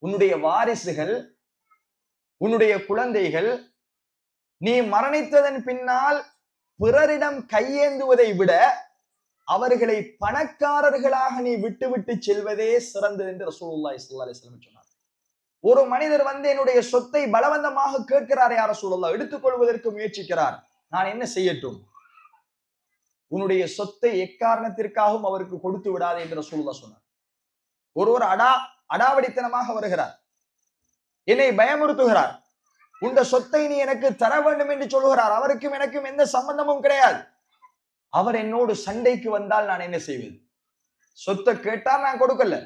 உன்னுடைய வாரிசுகள், உன்னுடைய குழந்தைகள் நீ மரணித்ததன் பின்னால் பிறரிடம் கையேந்துவதை விட அவர்களை பணக்காரர்களாக நீ விட்டு செல்வதே சிறந்தது என்று ரசூலுல்லாஹி ஸல்லல்லாஹு அலைஹி வஸல்லம் சொன்னார். ஒரு மனிதர் என்னுடைய சொத்தை பலவந்தமாக கேட்கிறார், யார் ரசூலுல்லாஹ், எடுத்துக்கொள்வதற்கு முயற்சிக்கிறார், நான் என்ன செய்யட்டும்? உன்னுடைய சொத்தை எக்காரணத்திற்காகவும் அவருக்கு கொடுத்து விடாதே என்று ரசூலுல்லாஹ் சொன்னார். ஒருவர் அடாவடித்தனமாக வருகிறார், என்னை பயமுறுத்துகிறார், உண்ட சொத்தை நீ எனக்கு தர வேண்டும் என்று சொல்லுகிறார். அவருக்கும் எனக்கும் எந்த சம்பந்தமும் கிடையாது. அவர் என்னோடு சண்டைக்கு வந்தால் நான் என்ன செய்வது? சொத்தை கேட்டால் நான் கொடுக்கல.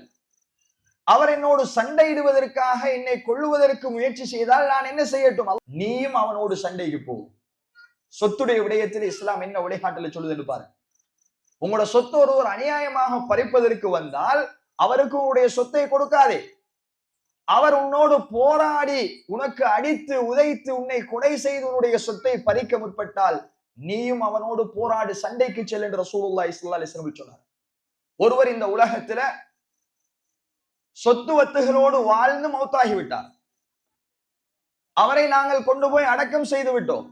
அவர் என்னோடு சண்டையிடுவதற்காக என்னை கொள்ளுவதற்கு முயற்சி செய்தால் நான் என்ன செய்யட்டும்? நீயும் அவனோடு சண்டைக்கு போ. சொத்துடைய விடயத்தில் இஸ்லாம் என்ன வழிகாட்டல சொல்லுது பாரு. உங்களோட சொத்து ஒருவர் அநியாயமாக பறிப்பதற்கு வந்தால் அவருக்கு உன்னுடைய சொத்தை கொடுக்காதே. அவர் உன்னோடு போராடி உனக்கு அடித்து உதைத்து உன்னை கொலை செய்து உன்னுடைய சொத்தை பறிக்க முற்பட்டால் நீயும் அவனோடு போராடி சண்டைக்கு செல் என்று ரசூலுல்லாஹி ஸல்லல்லாஹு அலைஹி வஸல்லம் சொன்னார். ஒருவர் இந்த உலகத்துல சொத்து வத்துகளோடு வாழ்ந்து மௌத்தாகிவிட்டார். அவரை நாங்கள் கொண்டு போய் அடக்கம் செய்து விட்டோம்.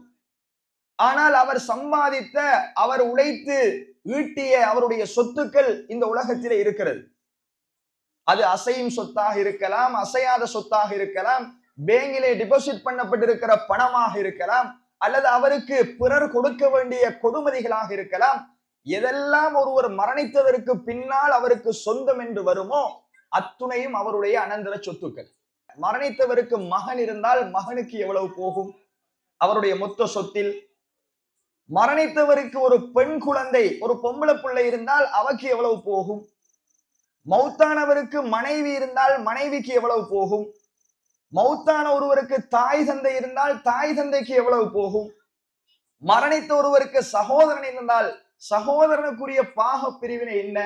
ஆனால் அவர் சம்பாதித்த, அவர் உழைத்து ஈட்டிய அவருடைய சொத்துக்கள் இந்த உலகத்திலே இருக்கிறது. அது அசையும் சொத்தாக இருக்கலாம், அசையாத சொத்தாக இருக்கலாம், பேங்கிலே டிபாசிட் பண்ணப்பட்டிருக்கிற பணமாக இருக்கலாம், அல்லது அவருக்கு பிறர் கொடுக்க வேண்டிய கொடுமதிகளாக இருக்கலாம். எதெல்லாம் ஒருவர் மரணித்ததற்கு பின்னால் அவருக்கு சொந்தம் என்று வருமோ அத்துணையும் அவருடைய அனந்தர சொத்துக்கள். மரணித்தவருக்கு மகன் இருந்தால் மகனுக்கு எவ்வளவு போகும் அவருடைய மொத்த சொத்தில்? மரணித்தவருக்கு ஒரு பெண் குழந்தை, ஒரு பொம்பளை பிள்ளை இருந்தால் அவருக்கு எவ்வளவு போகும்? மௌத்தானவருக்கு மனைவி இருந்தால் மனைவிக்கு எவ்வளவு போகும்? மௌத்தான ஒருவருக்கு தாய் தந்தை இருந்தால் தாய் தந்தைக்கு எவ்வளவு போகும்? மரணித்த ஒருவருக்கு சகோதரன் இருந்தால் சகோதரனுக்குரிய பாக பிரிவினை என்ன?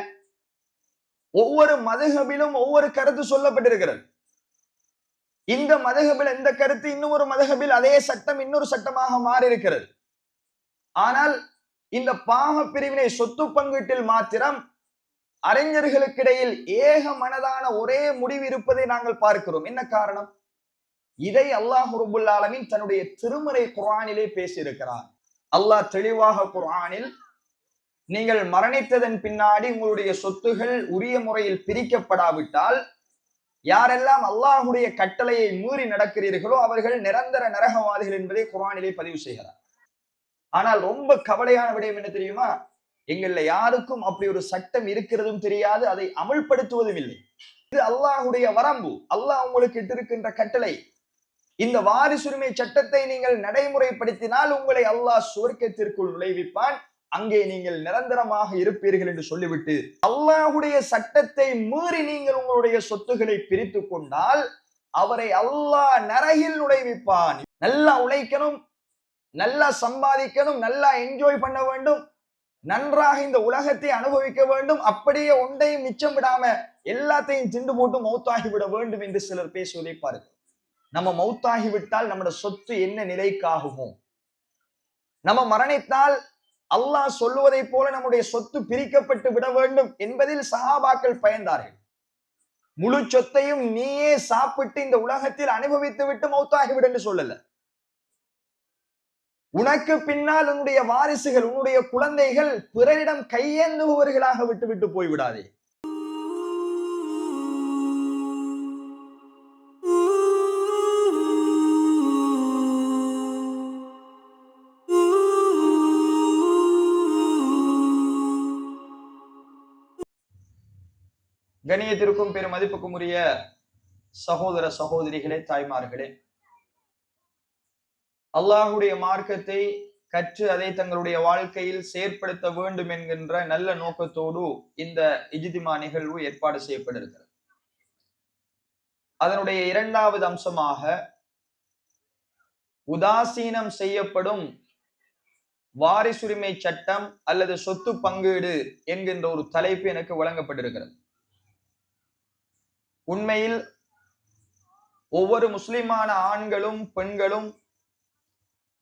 ஒவ்வொரு மதுஹபிலும் ஒவ்வொரு கருத்து சொல்லப்பட்டிருக்கிறது. இந்த மதுஹபில் எந்த கருத்து இன்னொரு மதுஹபில் அதே சட்டம் இன்னொரு சட்டமாக மாறி இருக்கிறது. ஆனால் இந்த பாக பிரிவினை சொத்து பங்கீட்டில் மாத்திரம் அறிஞர்களுக்கிடையில் ஏக மனதான ஒரே முடிவு இருப்பதை நாங்கள் பார்க்கிறோம். என்ன காரணம்? இதை அல்லாஹ் ரப்பல் ஆலமீன் தன்னுடைய திருமறை குர்ஆனிலே பேசியிருக்கிறார். அல்லாஹ் தெளிவாக குர்ஆனில், நீங்கள் மரணித்ததன் பின்னாடி உங்களுடைய சொத்துகள் உரிய முறையில் பிரிக்கப்படாவிட்டால் யாரெல்லாம் அல்லாஹுடைய கட்டளையை மீறி நடக்கிறீர்களோ அவர்கள் நிரந்தர நரகவாதிகள் என்பதை குர்ஆனிலே பதிவு செய்கிறார். ஆனால் ரொம்ப கவலையான விடயம் என்ன தெரியுமா? எங்கள்ல யாருக்கும் அப்படி ஒரு சட்டம் இருக்கிறதும் தெரியாது, அதை அமல்படுத்துவதும் இல்லை. இது அல்லாஹுடைய வரம்பு, அல்லாஹ் உங்களுக்கு இட்டிருக்கின்ற கட்டளை. இந்த வாரிசுரிமை சட்டத்தை நீங்கள் நடைமுறைப்படுத்தினால் உங்களை அல்லாஹ் சுவர்க்கத்திற்குள் நுழைவிப்பான், அங்கே நீங்கள் நிரந்தரமாக இருப்பீர்கள் என்று சொல்லிவிட்டு அல்லாஹுடைய சட்டத்தை மீறி நீங்கள் உங்களுடைய சொத்துக்களை பிரித்து கொண்டால் அவரை அல்லாஹ் நரகில் நுழைவிப்பான். நல்லா உழைக்கணும், நல்லா சம்பாதிக்கணும், நல்லா என்ஜாய் பண்ண வேண்டும், நன்றாக இந்த உலகத்தை அனுபவிக்க வேண்டும், அப்படியே ஒன்றையும் மிச்சம் விடாம எல்லாத்தையும் திண்டு போட்டு மௌத்தாகி விட வேண்டும் என்று சிலர் பேசுவதை பாருங்க. நம்ம மௌத்தாகி விட்டால் நம்முடைய சொத்து என்ன நிலைக்காகுமோ? நம்ம மரணித்தால் அல்லாஹ் சொல்லுவதை போல நம்முடைய சொத்து பிரிக்கப்பட்டு விட வேண்டும் என்பதில் சஹாபாக்கள் பயந்தார்கள். முழு சொத்தையும் நீயே சாப்பிட்டு இந்த உலகத்தில் அனுபவித்து விட்டு மௌத்தாகி விடு என்று சொல்லல. உனக்கு பின்னால் உன்னுடைய வாரிசுகள், உன்னுடைய குழந்தைகள் பிறரிடம் கையேந்துபவர்களாக விட்டுவிட்டு போய்விடாதே. கண்ணியத்திற்கும் பெரும் மதிப்புக்கும் உரிய சகோதர சகோதரிகளே, தாய்மார்களே, அல்லாஹுடைய மார்க்கத்தை கற்று அதை தங்களுடைய வாழ்க்கையில் செயற்படுத்த வேண்டும் என்கின்ற நல்ல நோக்கத்தோடு இந்த இஜ்திமா நிகழ்வு ஏற்பாடு செய்யப்பட்டிருக்கிறது. அதனுடைய இரண்டாவது அம்சமாக உதாசீனம் செய்யப்படும் வாரிசுரிமை சட்டம் அல்லது சொத்து பங்கீடு என்கின்ற ஒரு தலைப்பு எனக்கு வழங்கப்பட்டிருக்கிறது. உண்மையில் ஒவ்வொரு முஸ்லிமான ஆண்களும் பெண்களும்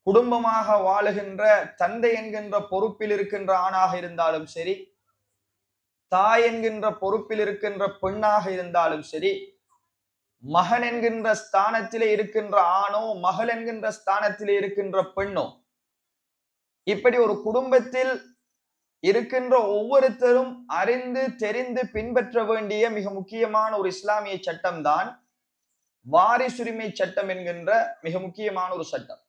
குடும்பமாக வாழுகின்ற தந்தை என்கின்ற பொறுப்பில் இருக்கின்ற ஆணாக இருந்தாலும் சரி, தாய் என்கின்ற பொறுப்பில் இருக்கின்ற பெண்ணாக இருந்தாலும் சரி, மகன் என்கின்ற ஸ்தானத்திலே இருக்கின்ற ஆணோ, மகள் என்கின்ற ஸ்தானத்திலே இருக்கின்ற பெண்ணோ, இப்படி ஒரு குடும்பத்தில் இருக்கின்ற ஒவ்வொருத்தரும் அறிந்து தெரிந்து பின்பற்ற வேண்டிய மிக முக்கியமான ஒரு இஸ்லாமிய சட்டம் தான் வாரிசுரிமை சட்டம் என்கின்ற மிக முக்கியமான ஒரு சட்டம்.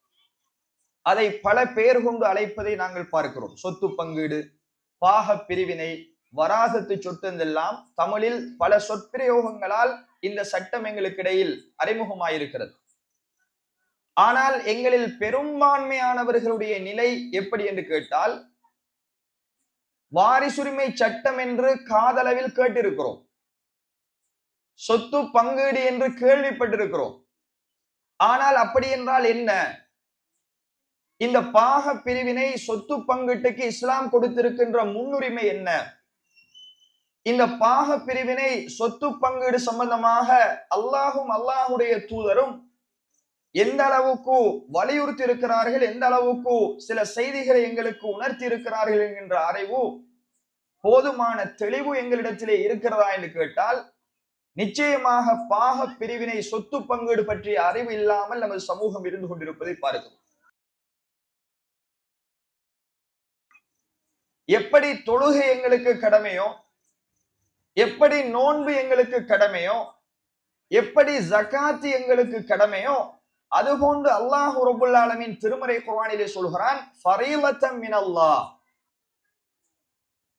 அதை பல பெயர் கொண்டு அழைப்பதை நாங்கள் பார்க்கிறோம். சொத்து பங்கீடு, பாக பிரிவினை, வராசத்து சொத்து எல்லாம் தமிழில் பல சொற்பிரயோகங்களால் இந்த சட்டம் எங்களுக்கு இடையில் அறிமுகமாயிருக்கிறது. ஆனால் எங்களில் பெரும்பான்மையானவர்களுடைய நிலை எப்படி என்று கேட்டால், வாரிசுரிமை சட்டம் என்று காதளவில் கேட்டிருக்கிறோம், சொத்து பங்கீடு என்று கேள்விப்பட்டிருக்கிறோம். ஆனால் அப்படி என்றால் என்ன? இந்த பாக பிரிவினை சொத்து பங்கீட்டுக்கு இஸ்லாம் கொடுத்திருக்கின்ற முன்னுரிமை என்ன? இந்த பாக பிரிவினை சொத்து பங்கீடு சம்பந்தமாக அல்லாஹும் அல்லாஹுடைய தூதரும் எந்த அளவுக்கு வலியுறுத்தி இருக்கிறார்கள், எந்த அளவுக்கு சில செய்திகளை எங்களுக்கு உணர்த்தி இருக்கிறார்கள் என்கின்ற அறிவு, போதுமான தெளிவு எங்களிடத்திலே இருக்கிறதா என்று கேட்டால், நிச்சயமாக பாக பிரிவினை சொத்து பங்கீடு பற்றிய அறிவு இல்லாமல் நமது சமூகம் இருந்து கொண்டிருப்பதை பார்க்கிறோம். எப்படி தொழுகை எங்களுக்கு கடமையோ, எப்படி நோன்பு எங்களுக்கு கடமையோ, எப்படி ஜகாத் எங்களுக்கு கடமையோ, அதுபோன்று அல்லாஹ் ரப்புல் ஆலமீன் திருமறை குர்ஆனிலே சொல்கிறான், ஃபரீலத்தன் மினல்லாஹ்.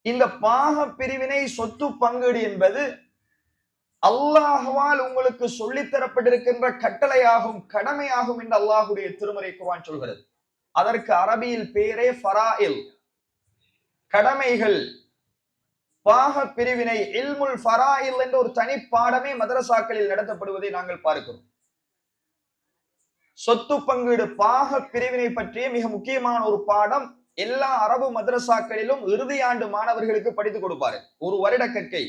இந்த பாக பிரிவினை சொத்து பங்கீடு என்பது அல்லாஹ்வால் உங்களுக்கு சொல்லித் தரப்பட்டிருக்கின்ற கட்டளையாகும், கடமையாகும் என்று அல்லாஹுடைய திருமறை குர்ஆன் சொல்கிறது. அதற்கு அரபியில் பேரே ஃபராயில், கடமைகள். பாக பிரிவினை இல்முல் ஃபராயில் என்ற ஒரு தனி பாடமே மதரசாக்களில் நடத்தப்படுவதை நாங்கள் பார்க்கிறோம். சொத்து பங்கீடு பாக பிரிவினை பற்றிய மிக முக்கியமான ஒரு பாடம் எல்லா அரபு மதரசாக்களிலும் இறுதி ஆண்டு மாணவர்களுக்கு படித்துக் கொடுப்பாரு. ஒரு வருட கற்கை.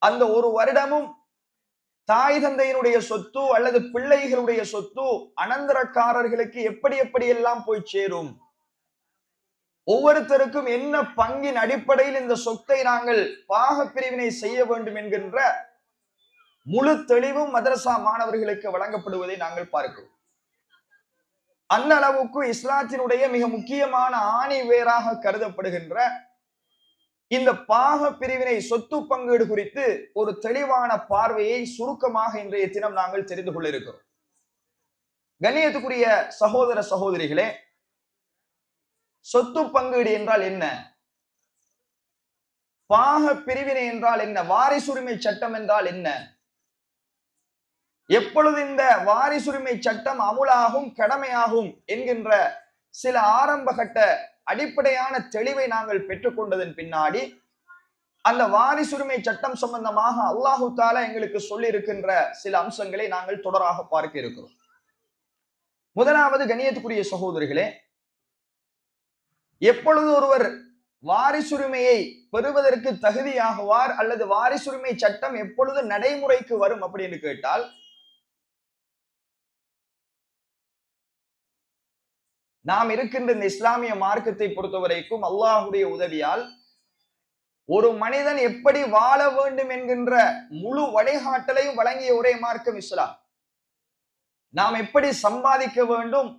அந்த ஒரு வருடமும் தாய் தந்தையினுடைய சொத்து அல்லது பிள்ளைகளுடைய சொத்து அனந்தரக்காரர்களுக்கு எப்படி எப்படி எல்லாம் போய் சேரும், ஒவ்வொருத்தருக்கும் என்ன பங்கின் அடிப்படையில் இந்த சொத்தை நாங்கள் பாக பிரிவினை செய்ய வேண்டும் என்கின்ற முழு தெளிவும் மதரசா மாணவர்களுக்கு வழங்கப்படுவதை நாங்கள் பார்க்கிறோம். அந்த அளவுக்கு இஸ்லாத்தினுடைய மிக முக்கியமான ஆணி வேராக கருதப்படுகின்ற இந்த பாக பிரிவினை சொத்து பங்கீடு குறித்து ஒரு தெளிவான பார்வையை சுருக்கமாக இன்றைய தினம் நாங்கள் தெரிந்து கொள்ள இருக்கிறோம். கண்ணியத்துக்குரிய சகோதர சகோதரிகளே, சொத்து பங்கீடு என்றால் என்ன? பாக பிரிவினை என்றால் என்ன? வாரிசுரிமை சட்டம் என்றால் என்ன? எப்பொழுது இந்த வாரிசுரிமை சட்டம் அமுலாகும், கடமையாகும் என்கின்ற சில ஆரம்ப கட்ட அடிப்படையான தெளிவை நாங்கள் பெற்றுக்கொண்டதன் பின்னாடி அந்த வாரிசுரிமை சட்டம் சம்பந்தமாக அல்லாஹு தாலா எங்களுக்கு சொல்லி இருக்கின்ற சில அம்சங்களை நாங்கள் தொடராக பார்க்க இருக்கிறோம். முதலாவது, கண்ணியத்துக்குரிய சகோதரிகளே, எப்பொழுது ஒருவர் வாரிசுரிமையை பெறுவதற்கு தகுதியாகுவார் அல்லது வாரிசுரிமை சட்டம் எப்பொழுது நடைமுறைக்கு வரும் அப்படின்னு கேட்டால், நாம் இருக்கின்ற இந்த இஸ்லாமிய மார்க்கத்தை பொறுத்தவரைக்கும் அல்லாஹுடைய உதவியால் ஒரு மனிதன் எப்படி வாழ வேண்டும் என்கின்ற முழு வழிகாட்டலையும் வழங்கிய ஒரே மார்க்கம் இஸ்லாம். நாம் எப்படி சம்பாதிக்க வேண்டும்,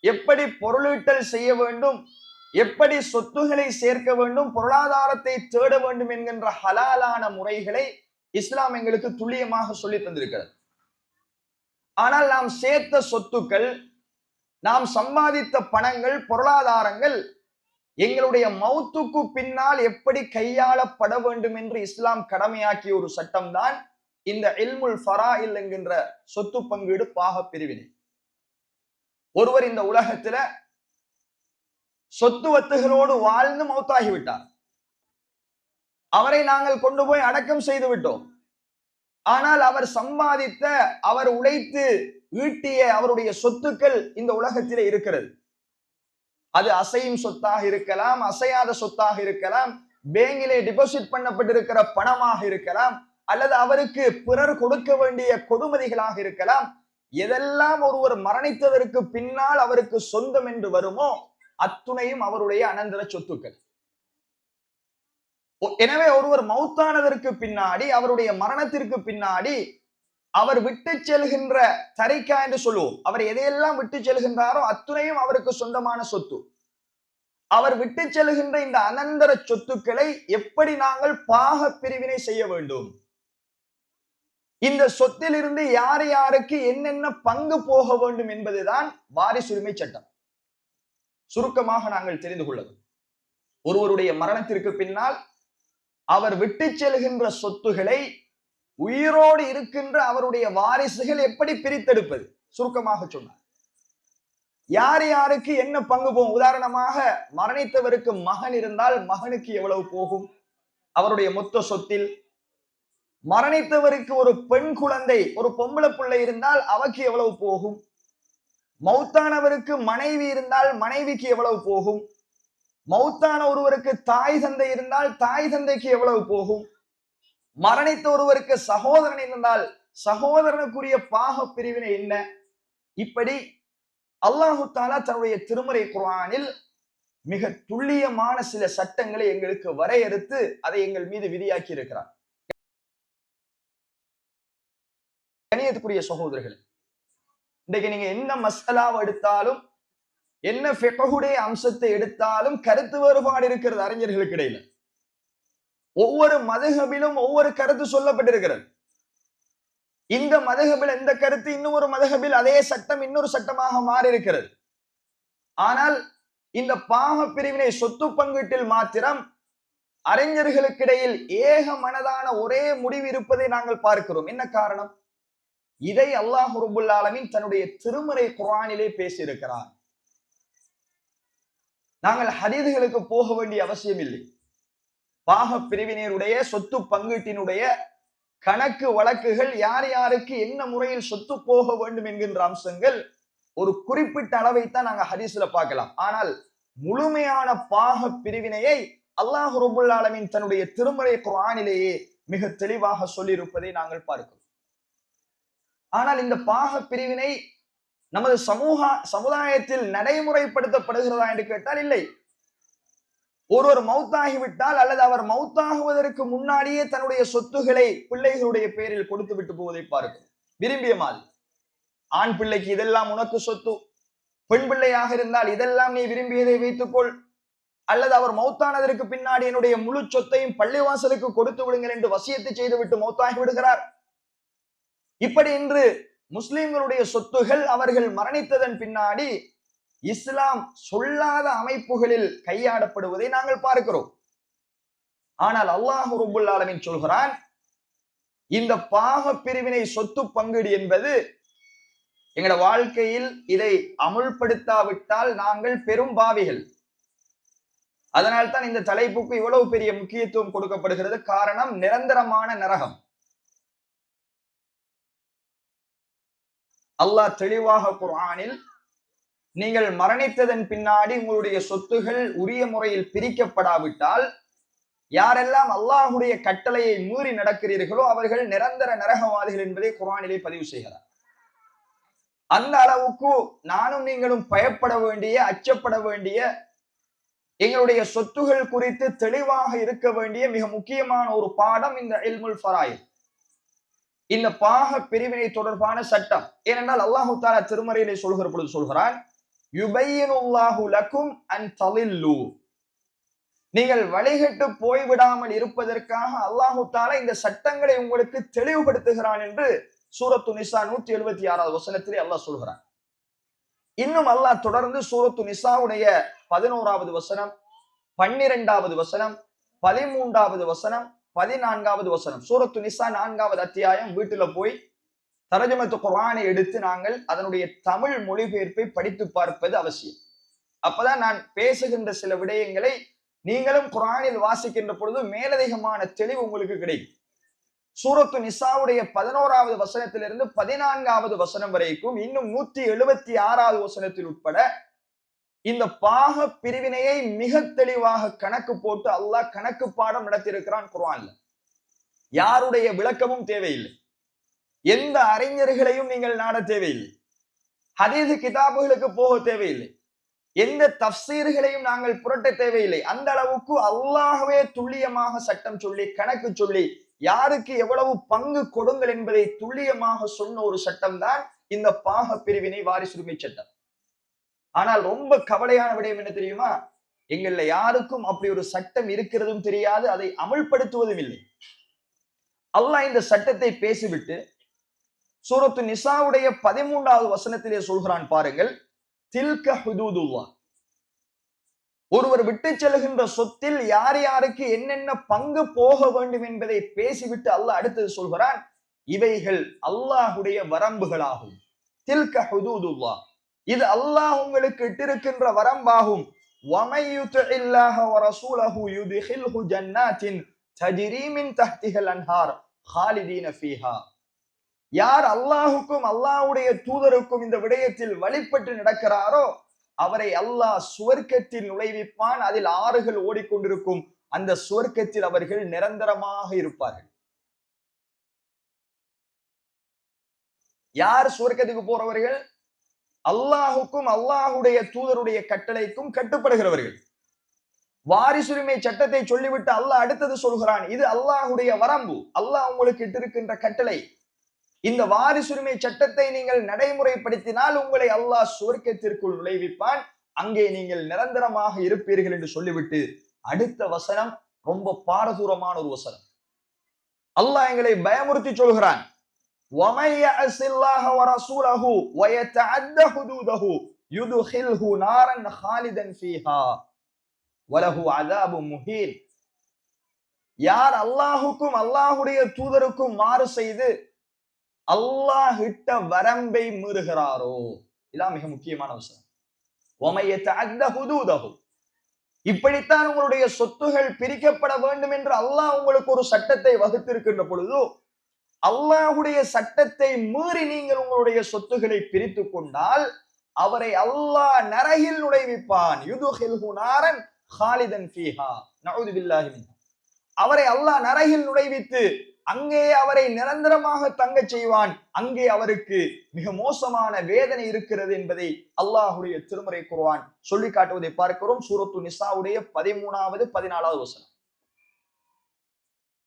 எப்படி பொருளீட்டல் செய்ய வேண்டும், எப்படி சொத்துக்களை சேர்க்க வேண்டும், பொருளாதாரத்தை தேட வேண்டும் என்கின்ற ஹலாலான முறைகளை இஸ்லாம் எங்களுக்கு துல்லியமாக சொல்லி தந்திருக்கிறது. ஆனால் நாம் சேர்த்த சொத்துக்கள், நாம் சம்பாதித்த பணங்கள், பொருளாதாரங்கள் எங்களுடைய மௌத்துக்கு பின்னால் எப்படி கையாளப்பட வேண்டும் என்று இஸ்லாம் கடமையாக்கிய ஒரு சட்டம் தான் இந்த இல்முல் ஃபராயில் என்கின்ற சொத்து பங்கீடு பாக பிரிவினை. ஒருவர் இந்த உலகத்துல சொத்து வத்துகளோடு வாழ்ந்து மௌத்தாகிவிட்டார். அவரை நாங்கள் கொண்டு போய் அடக்கம் செய்து விட்டோம். ஆனால் அவர் சம்பாதித்த, அவர் உழைத்து ஈட்டிய அவருடைய சொத்துக்கள் இந்த உலகத்திலே இருக்கிறது. அது அசையும் சொத்தாக இருக்கலாம், அசையாத சொத்தாக இருக்கலாம், பேங்கிலே டிபாசிட் பண்ணப்பட்டிருக்கிற பணமாக இருக்கலாம், அல்லது அவருக்கு பிறர் கொடுக்க வேண்டிய கொடுமதிகளாக இருக்கலாம். எதெல்லாம் ஒருவர் மரணித்ததற்கு பின்னால் அவருக்கு சொந்தம் என்று வருமோ அத்துணையும் அவருடைய அனந்தர சொத்துக்கள். எனவே ஒருவர் மௌத்தானதற்கு பின்னாடி, அவருடைய மரணத்திற்கு பின்னாடி அவர் விட்டு செல்கின்ற தரிக்கா என்று சொல்லுவோம். அவர் எதையெல்லாம் விட்டு செல்கின்றாரோ அத்துணையும் அவருக்கு சொந்தமான சொத்து. அவர் விட்டு செல்கின்ற இந்த அனந்தர சொத்துக்களை எப்படி நாங்கள் பாக பிரிவினை செய்ய வேண்டும், இந்த சொத்திலிருந்து யார் யாருக்கு என்னென்ன பங்கு போக வேண்டும் என்பதுதான் வாரிசுரிமை சட்டம். சுருக்கமாக நாங்கள் தெரிந்து கொள்ளது, ஒருவருடைய மரணத்திற்கு பின்னால் அவர் விட்டு செல்கின்ற சொத்துகளை உயிரோடு இருக்கின்ற அவருடைய வாரிசுகள் எப்படி பிரித்தெடுப்பது, சுருக்கமாக சொன்னார். யார் யாருக்கு என்ன பங்கு போகும்? உதாரணமாக மரணித்தவருக்கு மகன் இருந்தால் மகனுக்கு எவ்வளவு போகும் அவருடைய மொத்த சொத்தில்? மரணித்தவருக்கு ஒரு பெண் குழந்தை, ஒரு பொம்பளை பிள்ளை இருந்தால் அவருக்கு எவ்வளவு போகும்? மௌத்தானவருக்கு மனைவி இருந்தால் மனைவிக்கு எவ்வளவு போகும்? மௌத்தான ஒருவருக்கு தாய் தந்தை இருந்தால் தாய் தந்தைக்கு எவ்வளவு போகும்? மரணித்த ஒருவருக்கு சகோதரன் இருந்தால் சகோதரனுக்குரிய பாக பிரிவினை என்ன? இப்படி அல்லாஹு தஆலா தன்னுடைய திருமறை குர்ஆனில் மிக துல்லியமான சில சட்டங்களை எங்களுக்கு வரையறுத்து அதை எங்கள் மீது விதியாக்கி இருக்கிறார். கணியத்துக்குரிய சகோதரர்களே, இன்றைக்கு நீங்க என்ன மஸ்அலாவை எடுத்தாலும், என்ன ஃபிக்ஹுடைய அம்சத்தை எடுத்தாலும் கருத்து வேறுபாடு இருக்கிறது அறிஞர்களுக்கு இடையில. ஒவ்வொரு மதுஹபிலும் ஒவ்வொரு கருத்து சொல்லப்பட்டிருக்கிறது. இந்த மதுஹபில் இந்த கருத்து இன்னொரு மதுஹபில் அதே சட்டம் இன்னொரு சட்டமாக மாறி இருக்கிறது. ஆனால் இந்த பாக பிரிவினை சொத்து பங்கீட்டில் மாத்திரம் அறிஞர்களுக்கிடையில் ஏக மனதான ஒரே முடிவு இருப்பதை நாங்கள் பார்க்கிறோம். என்ன காரணம்? இதை அல்லாஹ் ரப்புல் ஆலமீன் தன்னுடைய திருமறை குர்ஆனிலே பேசியிருக்கிறார். நாங்கள் ஹதீதுகளுக்கு போக வேண்டிய அவசியம் இல்லை. பாக பிரிவினருடைய சொத்து பங்கீட்டினுடைய கணக்கு வழக்குகள், யார் யாருக்கு என்ன முறையில் சொத்து போக வேண்டும் என்கின்ற அம்சங்கள் ஒரு குறிப்பிட்ட அளவைத்தான் நாங்க ஹதீஸ்ல பார்க்கலாம். ஆனால் முழுமையான பாக பிரிவினையை அல்லாஹ் ரப்புல் ஆலமீன் தன்னுடைய திருமறை குர்ஆனிலேயே மிக தெளிவாக சொல்லியிருப்பதை நாங்கள் பார்க்கிறோம். ஆனால் இந்த பாக பிரிவினை நமது சமுதாயத்தில் நடைமுறைப்படுத்தப்படுகிறதா என்று கேட்டால் இல்லை. ஒருவர் மௌத்தாகிவிட்டால் அல்லது அவர் மௌத்தாகுவதற்கு முன்னாடியே தன்னுடைய சொத்துக்களை பிள்ளைகளுடைய பெயரில் கொடுத்து விட்டு போவதை பார்க்கிறோம். விரும்பிய மாதிரி, ஆண் பிள்ளைக்கு இதெல்லாம் உனக்கு சொத்து, பெண் பிள்ளையாக இருந்தால் இதெல்லாம் நீ விரும்பியதை வைத்துக்கொள், அல்லது அவர் மௌத்தானதற்கு பின்னாடி என்னுடைய முழு சொத்தையும் பள்ளிவாசலுக்கு கொடுத்து விடுங்கள் என்று வசியத்தை செய்துவிட்டு மௌத்தாகி விடுகிறார். இப்படி இன்று முஸ்லிம்களுடைய சொத்துகள் அவர்கள் மரணித்ததன் பின்னாடி இஸ்லாம் சொல்லாத அமைப்புகளில் கையாடப்படுவதை நாங்கள் பார்க்கிறோம். ஆனால் அல்லாஹ் ரப்புல் ஆலமீன் சொல்கிறான், இந்த பாக பிரிவினை சொத்து பங்கீடு என்பது எங்களோட வாழ்க்கையில் இதை அமுல்படுத்தாவிட்டால் நாங்கள் பெரும் பாவிகள். அதனால்தான் இந்த தலைப்புக்கு இவ்வளவு பெரிய முக்கியத்துவம் கொடுக்கப்படுகிறது. காரணம், நிரந்தரமான நரகம். அல்லாஹ் தெளிவாக குர்ஆனில், நீங்கள் மரணித்ததன் பின்னாடி உங்களுடைய சொத்துகள் உரிய முறையில் பிரிக்கப்படாவிட்டால் யாரெல்லாம் அல்லாஹுடைய கட்டளையை மீறி நடக்கிறீர்களோ அவர்கள் நிரந்தர நரகவாதிகள் என்பதை குர்ஆனிலே பதிவு செய்கிறார். அந்த அளவுக்கு நானும் நீங்களும் பயப்பட வேண்டிய, அச்சப்பட வேண்டிய, எங்களுடைய சொத்துகள் குறித்து தெளிவாக இருக்க வேண்டிய மிக முக்கியமான ஒரு பாடம் இந்த இல்முல் ஃபராயித், இந்த பாக பிரிவினை தொடர்பான சட்டம். ஏனென்றால் அல்லாஹு தஆலா திருமறையிலே சொல்கிற பொழுது சொல்கிறான், யுபையினுல்லாஹு லக்கும் அன் தலில்லு, நீங்கள் வழிகட்டு போய்விடாமல் இருப்பதற்காக அல்லாஹு தஆலா இந்த சட்டங்களை உங்களுக்கு தெளிவுபடுத்துகிறான் என்று சூரத்து நிசா 176வது வசனத்திலே அல்லாஹ் சொல்கிறான். இன்னும் அல்லாஹ் தொடர்ந்து சூரத்து நிசாவுடைய 11வது வசனம், 12வது வசனம், 13வது வசனம், 14வது வசனம், சூரத்து நிசா 4வது அத்தியாயம் வீட்டுல போய் தர்ஜுமத்து குர்ஆனை எடுத்து நாங்கள் அதனுடைய தமிழ் மொழிபெயர்ப்பை படித்து பார்ப்பது அவசியம். அப்பதான் நான் பேசுகின்ற சில விடயங்களை நீங்களும் குர்ஆனில் வாசிக்கின்ற பொழுது மேலதிகமான தெளிவு உங்களுக்கு கிடைக்கும். சூரத்து நிசாவுடைய 11வது வசனத்திலிருந்து 14வது வசனம் வரைக்கும், இன்னும் 176வது வசனத்தில் உட்பட இந்த பாக பிரிவினையை மிக தெளிவாக கணக்கு போட்டு அல்லாஹ் கணக்கு பாடம் நடத்தியிருக்கிறான் குர்ஆன்ல. யாருடைய விளக்கமும் தேவையில்லை, எந்த அறிஞர்களையும் நீங்கள் நாட தேவையில்லை, ஹதீஸ் கிதாபுகளுக்கு போக தேவையில்லை, எந்த தஃப்சீர்களையும் நாங்கள் புரட்ட தேவையில்லை. அந்த அளவுக்கு அல்லாஹ்வே துல்லியமாக சட்டம் சொல்லி கணக்கு சொல்லி யாருக்கு எவ்வளவு பங்கு கொடுங்கள் என்பதை துல்லியமாக சொன்ன ஒரு சட்டம் தான் இந்த பாக பிரிவினை வாரிசுரிமை சட்டம். ஆனால் ரொம்ப கவலையான விடயம் என்ன தெரியுமா? எங்கள்ல யாருக்கும் அப்படி ஒரு சட்டம் இருக்கிறதும் தெரியாது, அதை அமல்படுத்துவதும் இல்லை. அல்லாஹ் இந்த சட்டத்தை பேசிவிட்டு சூரத்து நிசாவுடைய 13வது வசனத்திலே சொல்கிறான் பாருங்கள், தில்க ஹுதூதுல்லாஹ். ஒருவர் விட்டு செல்கின்ற சொத்தில் யார் யாருக்கு என்னென்ன பங்கு போக வேண்டும் என்பதை பேசிவிட்டு அல்லாஹ் அடுத்தது சொல்கிறான், இவைகள் அல்லாஹுடைய வரம்புகளாகும். தில்க ஹுதூதுல்லாஹ், இது அல்லாஹ் உங்களுக்கு இட்டிருக்கின்ற வரம்பாகும். وَمَن يُطِعِ اللَّهَ وَرَسُولَهُ يُدْخِلْهُ جَنَّاتٍ تَجْرِي مِن تَحْتِهَا الْأَنْهَارُ خَالِدِينَ فِيهَا. யார் அல்லாஹுக்கும் அல்லாஹ்வுடைய தூதருக்கும் இந்த விடயத்தில் வழிபட்டு நடக்கிறாரோ அவரை அல்லாஹ் சுவர்க்கத்தில் நுழைவிப்பான். அதில் ஆறுகள் ஓடிக்கொண்டிருக்கும். அந்த சுவர்க்கத்தில் அவர்கள் நிரந்தரமாக இருப்பார்கள். யார் சுவர்க்கத்துக்கு போறவர்கள்? அல்லாஹுக்கும் அல்லாஹுடைய தூதருடைய கட்டளைக்கும் கட்டுப்படுகிறவர்கள். வாரிசுரிமை சட்டத்தை சொல்லிவிட்டு அல்லாஹ் அடுத்தது சொல்கிறான், இது அல்லாஹுடைய வரம்பு, அல்லாஹ் உங்களுக்கு இட்டிருக்கின்ற கட்டளை. இந்த வாரிசுரிமை சட்டத்தை நீங்கள் நடைமுறைப்படுத்தினால் உங்களை அல்லாஹ் சுவர்க்கத்திற்குள் நுழைவிப்பான், அங்கே நீங்கள் நிரந்தரமாக இருப்பீர்கள் என்று சொல்லிவிட்டு அடுத்த வசனம் ரொம்ப பாரதூரமான ஒரு வசனம். அல்லாஹ் எங்களை பயமுறுத்தி சொல்கிறான், وَمَن يَعْصِ اللَّهَ وَرَسُولَهُ وَيَتَعَدَّ حُدُودَهُ يُدْخِلْهُ نَارًا خَالِدًا فِيهَا وَلَهُ عَذَابٌ مُهِينٌ. யார் அல்லாஹுக்கும் அல்லாஹுடைய தூதருக்கும் மாறு செய்து அல்லாஹ் இட்ட வரம்பை மீறுகிறாரோ, இதான் மிக முக்கியமான விஷயம். وَمَن يَتَعَدَّ حُدُودَهُ, இப்படித்தான் உங்களுடைய சொத்துகள் பிரிக்கப்பட வேண்டும் என்று அல்லாஹ் உங்களுக்கு ஒரு சட்டத்தை வகுத்திருக்கின்ற பொழுது அல்லாஹுடைய சட்டத்தை மீறி நீங்கள் உங்களுடைய சொத்துக்களை பிரித்து கொண்டால் அவரை அல்லாஹ் நரகில் நுழைவிப்பான். யுதுஹில்ஹு நாரன் ஹாலிதன் ஃபீஹா நஊது பில்லாஹி மின்ஹு. அவரை அல்லாஹ் நரகில் நுழைவித்து அங்கே அவரை நிரந்தரமாக தங்க செய்வான். அங்கே அவருக்கு மிக மோசமான வேதனை இருக்கிறது என்பதை அல்லாஹுடைய திருமறை குர்ஆன் சொல்லி காட்டுவதை பார்க்கிறோம். சூரத்து நிசாவுடைய 13வது 14வது வசனம்.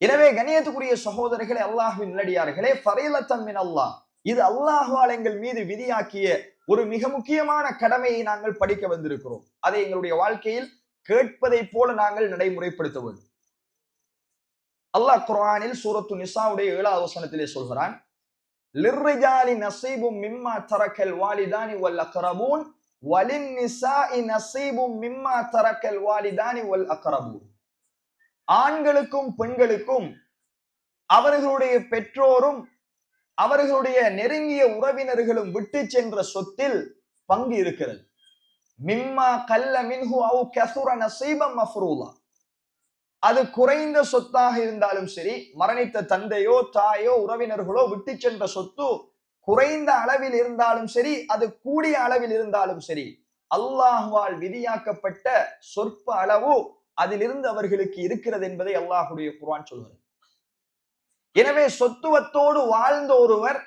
எனவே கண்ணியத்துக்குரிய சகோதரர்களே, அல்லாஹ்வின் நல்லடியார்களே, ஃபரீலத்தன் மின் அல்லாஹ், இது அல்லாஹ்வால் எங்கள் மீது விதியாக்கிய ஒரு மிக முக்கியமான கடமையை நாங்கள் படிக்க வந்திருக்கிறோம். அதை எங்களுடைய வாழ்க்கையில் கேட்பதை போல நாங்கள் நடைமுறைப்படுத்த வேண்டும். அல்லாஹ் குர்ஆனில் சூரத்து நிசாவுடைய 7வது வசனத்திலே சொல்கிறான், லிர்ரிஜாலி நஸீபும் மிம்மா தரக்கல் வாலிதானி வல் அக்ரபூன் வலின் நிசாஇ நஸீபும் மிம்மா தரக்கல் வாலிதானி வல் அக்ரபூன். ஆண்களுக்கும் பெண்களுக்கும் அவர்களுடைய பெற்றோரும் அவர்களுடைய நெருங்கிய உறவினர்களும் விட்டு சென்ற சொத்தில் பங்கு இருக்கிறது. மிம்மா கல்ல மின்ஹு அவ் கஸுர நஸீபம் மஃப்ரூலா, அது குறைந்த சொத்தாக இருந்தாலும் சரி, மரணித்த தந்தையோ தாயோ உறவினர்களோ விட்டு சென்ற சொத்து குறைந்த அளவில் இருந்தாலும் சரி, அது கூடிய அளவில் இருந்தாலும் சரி, அல்லாஹ்வால் விதியாக்கப்பட்ட சொற்ப அளவு அதிலிருந்து அவர்களுக்கு இருக்கிறது என்பதை அல்லாஹுடைய குர்ஆன் சொல்கிறது. எனவே சொத்துவத்தோடு வாழ்ந்த ஒருவர்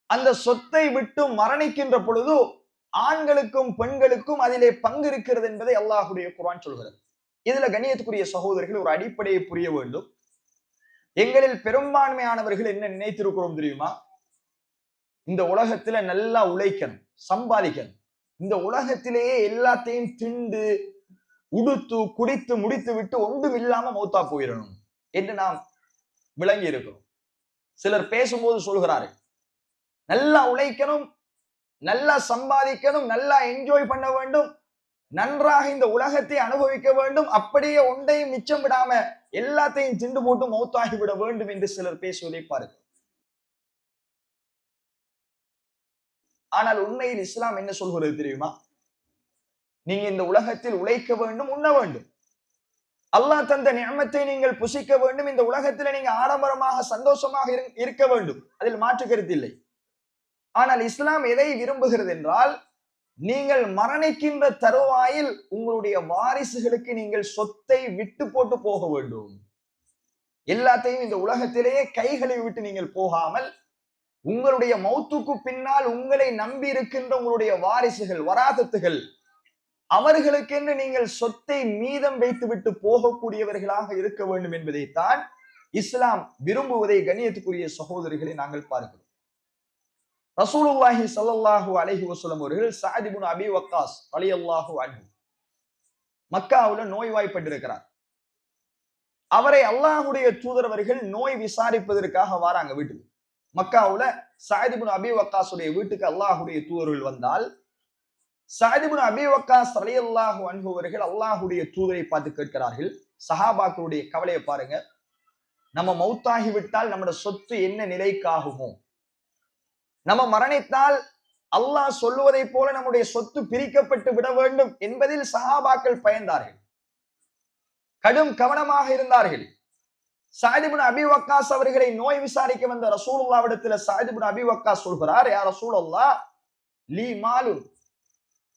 அந்த சொத்தை விட்டு மரணிக்கின்ற பொழுது ஆண்களுக்கும் பெண்களுக்கும் அதிலே பங்கு இருக்கிறது என்பதை அல்லாஹுடைய குர்ஆன் சொல்கிறது. இதுல கண்ணியத்துக்குரிய சகோதரர்கள் ஒரு அடிப்படையை புரிய வேண்டும். எங்களில் பெரும்பான்மையானவர்கள் என்ன நினைத்திருக்கிறோம் தெரியுமா? இந்த உலகத்துல நல்லா உழைக்கணும், சம்பாதிக்கணும், இந்த உலகத்திலேயே எல்லாத்தையும் திண்டு உடுத்து குடித்து முடித்து விட்டு ஒன்றும் இல்லாம மௌத்தா போயிடணும் என்று நாம் விளங்கி இருக்கிறோம். சிலர் பேசும்போது சொல்கிறார்கள், நல்லா உழைக்கணும், நல்லா சம்பாதிக்கணும், நல்லா என்ஜாய் பண்ண வேண்டும், நன்றாக இந்த உலகத்தை அனுபவிக்க வேண்டும், அப்படியே ஒன்றையும் மிச்சம் விடாம எல்லாத்தையும் திண்டு போட்டு மௌத்தாகி விட வேண்டும் என்று சிலர் பேசுவதை பாருங்கள். ஆனால் உண்மையில் இஸ்லாம் என்ன சொல்கிறது தெரியுமா? நீங்க இந்த உலகத்தில் உழைக்க வேண்டும், உண்ண வேண்டும், அல்லாஹ் தந்த நிஅமத்தை நீங்கள் புசிக்க வேண்டும், இந்த உலகத்தில் நீங்க ஆடம்பரமாக சந்தோஷமாக இருக்க வேண்டும், அதில் மாற்று கருத்து இல்லை. ஆனால் இஸ்லாம் எதை விரும்புகிறது என்றால், நீங்கள் மரணிக்கின்ற தருவாயில் உங்களுடைய வாரிசுகளுக்கு நீங்கள் சொத்தை விட்டு போட்டு போக வேண்டும். எல்லாத்தையும் இந்த உலகத்திலேயே கைகளை விட்டு நீங்கள் போகாமல் உங்களுடைய மௌத்துக்கு பின்னால் உங்களை நம்பி இருக்கின்ற உங்களுடைய வாரிசுகள், வராதத்துகள், அவர்களுக்கென்று நீங்கள் சொத்தை மீதம் வைத்துவிட்டு போகக்கூடியவர்களாக இருக்க வேண்டும் என்பதைத்தான் இஸ்லாம் விரும்புவதை கண்ணியத்துக்குரிய சகோதரிகளை நாங்கள் பார்க்கிறோம். ரசூலுல்லாஹி ஸல்லல்லாஹு அலைஹி வஸல்லம் அவர்கள் சஅத் இப்னு அபி வக்காஸ் ரலியல்லாஹு அன்ஹு மக்காவுல நோய்வாய்ப்பட்டிருக்கிறார். அவரை அல்லாஹ்வுடைய தூதர் அவர்கள் நோய் விசாரிப்பதற்காக வராங்க வீட்டுக்கு. மக்காவுல சஅத் இப்னு அபி வக்காஸுடைய வீட்டுக்கு அல்லாஹ்வுடைய தூதர்கள் வந்தால் சஅத் இப்னு அபி வக்காஸ் ரலியல்லாஹு அன்ஹு அவர்கள் அல்லாஹ்வுடைய தூதரை பார்த்து கேட்கிறார்கள், சஹாபாக்களுடைய கவலையை பாருங்க, நம்ம மௌத்தாகி விட்டால் நம்முடைய சொத்து என்ன நிலைக்காகுமோ, நம்ம மரணித்தால் அல்லாஹ் சொல்லுவதை போல நம்முடைய சொத்து பிரிக்கப்பட்டு விட வேண்டும் என்பதில் சஹாபாக்கள் பயந்தார்கள், கடும் கவனமாக இருந்தார்கள். சஅத் இப்னு அபி வக்காஸ் அவர்களை நோய் விசாரிக்க வந்த ரசூலுல்லாஹ்விடத்துல சஅத் இப்னு அபி வக்காஸ் சொல்கிறார், யா ரசூலல்லாஹ் லீ மாலுன்,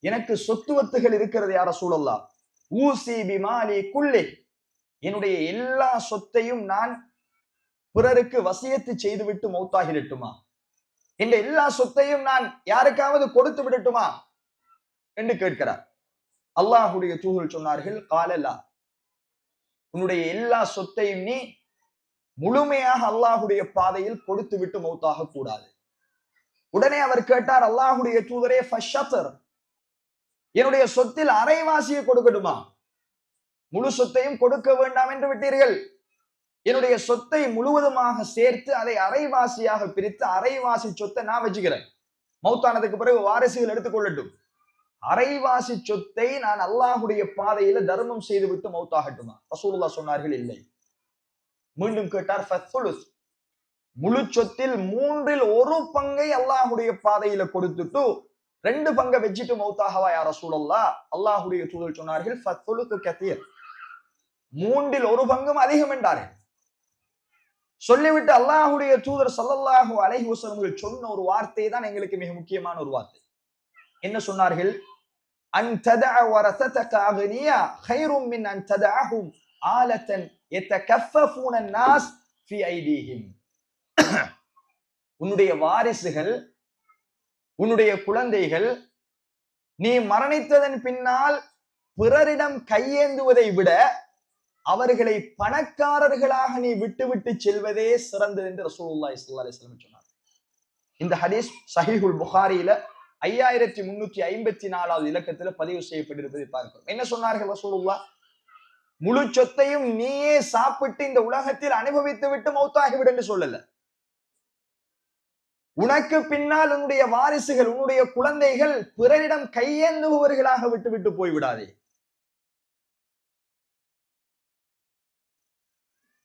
எனக்கு சொத்துவத்துகள் இருக்கிறது யா ரசூலல்லாஹ், ஊசி பிமாலி குல்லி, என்னுடைய எல்லா சொத்தையும் நான் பிறருக்கு வசியத்து செய்துவிட்டு மௌத்தாகிடட்டுமா, இந்த எல்லா சொத்தையும் நான் யாருக்காவது கொடுத்து விடட்டுமா என்று கேட்கிறார். அல்லாஹ்வுடைய தூதர் சொன்னார்கள், காலலா, உன்னுடைய எல்லா சொத்தையும் நீ முழுமையாக அல்லாஹ்வுடைய பாதையில் கொடுத்து விட்டு மௌத்தாக கூடாது. உடனே அவர் கேட்டார், அல்லாஹ்வுடைய தூதரே ஃபஷத்ர், என்னுடைய சொத்தில் அரைவாசியை கொடுக்கட்டுமா, முழு சொத்தையும் கொடுக்க வேண்டாம் என்று விட்டீர்கள், என்னுடைய சொத்தை முழுவதுமாக சேர்த்து அதை அரைவாசியாக பிரித்து அரைவாசி சொத்தை நான் வச்சுக்கிறேன், மௌத்தானதுக்கு பிறகு வாரிசுகள் எடுத்துக்கொள்ளட்டும், அரைவாசி சொத்தை நான் அல்லாஹ்வுடைய பாதையில தர்மம் செய்து விட்டு மௌத்தாகட்டுமா? ரசூலுல்லாஹ் சொன்னார்கள், இல்லை. மீண்டும் கேட்டார், ஃபத்ஸுலுஸ், முழு சொத்தில் 1/3 அல்லாஹ்வுடைய பாதையில கொடுத்துட்டு 2 பங்கை வச்சுட்டு மௌத்தாகவா யா ரசூலல்லாஹ்? அல்லாஹ்வுடைய தூதர் சொன்னார்கள், ஃபத்ஸுலுஸு கதீர், 1/3 அதிகம் என்றார்கள். சொல்லிவிட்டு அல்லாஹ்வுடைய தூதர் ஸல்லல்லாஹு அலைஹி வஸல்லம் சொன்ன ஒரு வார்த்தை தான் எங்களுக்கு மிக முக்கியமான ஒரு வார்த்தை. என்ன சொன்னார்கள்? அன் ததஅ வரஸதக அக்னியா கைரும் மின் அன் ததஅஹும் ஆலதன் யதகஃபஃபூன الناس ஃபீ ஐதீஹிம். உன்னுடைய வாரிசுகள், உன்னுடைய குழந்தைகள் நீ மரணித்ததன் பின்னால் பிறரிடம் கையேந்துவதை விட அவர்களை பணக்காரர்களாக நீ விட்டு செல்வதே சிறந்தது என்று ரசூலுல்லாஹி ஸல்லல்லாஹு அலைஹி வஸல்லம் சொன்னார். இந்த ஹதீஸ் சஹீஹுல் புகாரியில 5354வது இலக்கத்துல பதிவு செய்யப்பட்டிருப்பதை பார்க்கிறோம். என்ன சொன்னார்கள் ரசூலுல்லாஹ்? முழு சொத்தையும் நீயே சாப்பிட்டு இந்த உலகத்தில் அனுபவித்து விட்டு மௌத்தாகிவிடு என்று சொல்லல. உனக்கு பின்னால் உன்னுடைய வாரிசுகள், உன்னுடைய குழந்தைகள் பிறரிடம் கையேந்துபவர்களாக விட்டு போய்விடாதே.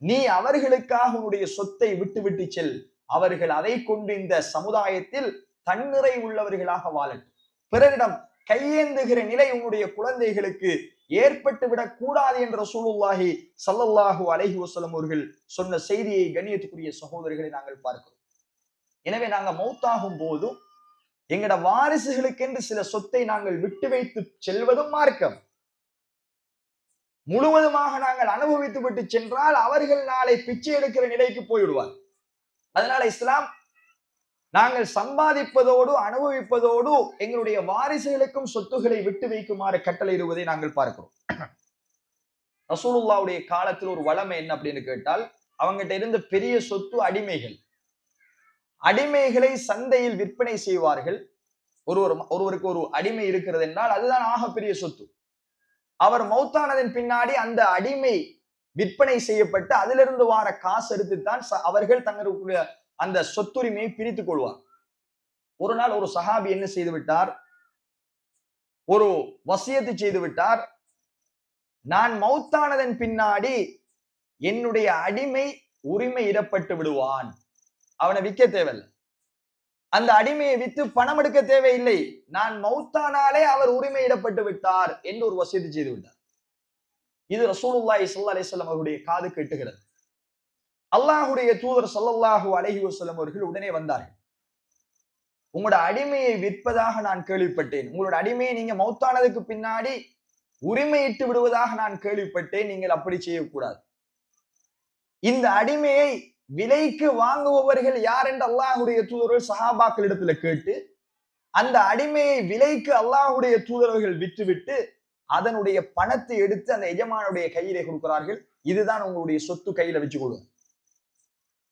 நீ அவர்களுக்காக உன்னுடைய சொத்தை விட்டு செல், அவர்கள் அதை கொண்டு இந்த சமுதாயத்தில் தன்னிறை உள்ளவர்களாக வாழட்டும். பிறரிடம் கையேந்துகிற நிலை உன்னுடைய குழந்தைகளுக்கு ஏற்பட்டு விடக் கூடாது என்ற ரசூலுல்லாஹி ஸல்லல்லாஹு அலைஹி வஸல்லம் அவர்கள் சொன்ன செய்தியை கண்ணியத்துக்குரிய சகோதரர்களை நாங்கள் பார்க்கிறோம். எனவே நாங்க மௌத்தாகும் போதும் எங்கட வாரிசுகளுக்கென்று சில சொத்தை நாங்கள் விட்டு வைத்து செல்வதும் மார்க்கம். முழுவதுமாக நாங்கள் அனுபவித்து விட்டு சென்றால் அவர்கள் நாளை பிச்சை எடுக்கிற நிலைக்கு போய்விடுவார். அதனால இஸ்லாம் நாங்கள் சம்பாதிப்பதோடு அனுபவிப்பதோடு எங்களுடைய வாரிசுகளுக்கும் சொத்துக்களை விட்டு வைக்குமாறு கட்டளையிடுவதை நாங்கள் பார்க்கிறோம். ரசூலுல்லாஹ்வுடைய காலத்தில் ஒரு வளமை என்ன அப்படின்னு கேட்டால், அவங்ககிட்ட இருந்த பெரிய சொத்து அடிமைகள். அடிமைகளை சந்தையில் விற்பனை செய்வார்கள். ஒருவருக்கு ஒரு அடிமை இருக்கிறது என்றால் அதுதான் ஆகப்பெரிய சொத்து. அவர் மௌத்தானதன் பின்னாடி அந்த அடிமை விற்பனை செய்யப்பட்டு அதிலிருந்து வார காசு எடுத்துத்தான் அவர்கள் தங்களுடைய அந்த சொத்துரிமையை பிரித்துக் கொள்வார். ஒரு நாள் ஒரு சஹாபி என்ன செய்து விட்டார்? ஒரு வசியத்து செய்து விட்டார், நான் மௌத்தானதன் பின்னாடி என்னுடைய அடிமை உரிமை இடப்பட்டு விடுவான், அவனை விற்க தேவையில்லை, அந்த அடிமையை வித்து பணம் எடுக்க தேவையில்லை, நான் மௌத்தானாலே அவர் உரிமை இடப்பட்டு விட்டார் என்று ஒரு வசியத்து செய்து விட்டார். இது ரசூலுல்லாஹி ஸல்லல்லாஹு அலைஹி வஸல்லம் அவருடைய காது கேட்டுகிறது. அல்லாஹ்வுடைய தூதர் ஸல்லல்லாஹு அலைஹி வஸல்லம் அவர்கள் உடனே வந்தார்கள். உங்களோட அடிமையை விற்பதாக நான் கேள்விப்பட்டேன், உங்களோட அடிமையை நீங்க மௌத்தானதுக்கு பின்னாடி உரிமையிட்டு விடுவதாக நான் கேள்விப்பட்டேன், நீங்கள் அப்படி செய்யக்கூடாது. இந்த அடிமையை விலைக்கு வாங்குபவர்கள் யார் என்று அல்லாஹ்வுடைய தூதர்கள் சஹாபாக்களிடத்துல கேட்டு அந்த அடிமையை விலைக்கு அல்லாஹ்வுடைய தூதர்கள் விற்றுவிட்டு அதனுடைய பணத்தை எடுத்து அந்த எஜமானுடைய கையிலே கொடுக்கிறார்கள். இதுதான் உங்களுடைய சொத்து, கையில வச்சு கொள்ளுங்க.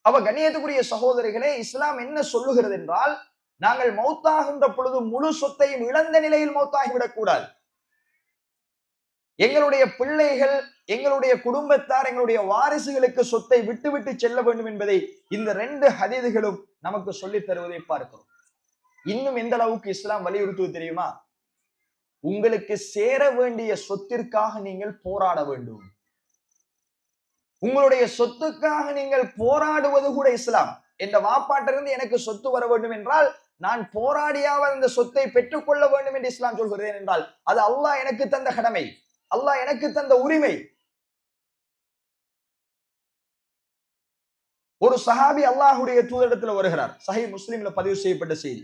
அவ கண்ணியத்துக்குரிய சகோதரிகளே, இஸ்லாம் என்ன சொல்லுகிறது என்றால், நாங்கள் மௌத்தாகின்ற பொழுது முழு சொத்தையும் இழந்த நிலையில் மௌத்தாகிவிடக் கூடாது. எங்களுடைய பிள்ளைகள், எங்களுடைய குடும்பத்தார், எங்களுடைய வாரிசுகளுக்கு சொத்தை விட்டு விட்டு செல்ல வேண்டும் என்பதை இந்த 2 ஹதீதுகளும் நமக்கு சொல்லித் தருவதை பார்க்கிறோம். இன்னும் எந்த அளவுக்கு இஸ்லாம் வலியுறுத்துவது தெரியுமா? உங்களுக்கு சேர வேண்டிய சொத்திற்காக நீங்கள் போராட வேண்டும். உங்களுடைய சொத்துக்காக நீங்கள் போராடுவது கூட இஸ்லாம். என்ற வாப்பாட்டிலிருந்து எனக்கு சொத்து வர வேண்டும் என்றால் நான் போராடியாவது அந்த சொத்தை பெற்றுக் கொள்ள வேண்டும் என்று இஸ்லாம் சொல்கிறேன் என்றால் அது அல்லாஹ் எனக்கு தந்த கடமை, அல்லாஹ் எனக்கு தந்த உரிமை. ஒரு சஹாபி அல்லாஹ்வுடைய தூதரிடத்துல வருகிறார். சஹீஹ் முஸ்லிம்ல பதிவு செய்யப்பட்ட செய்தி.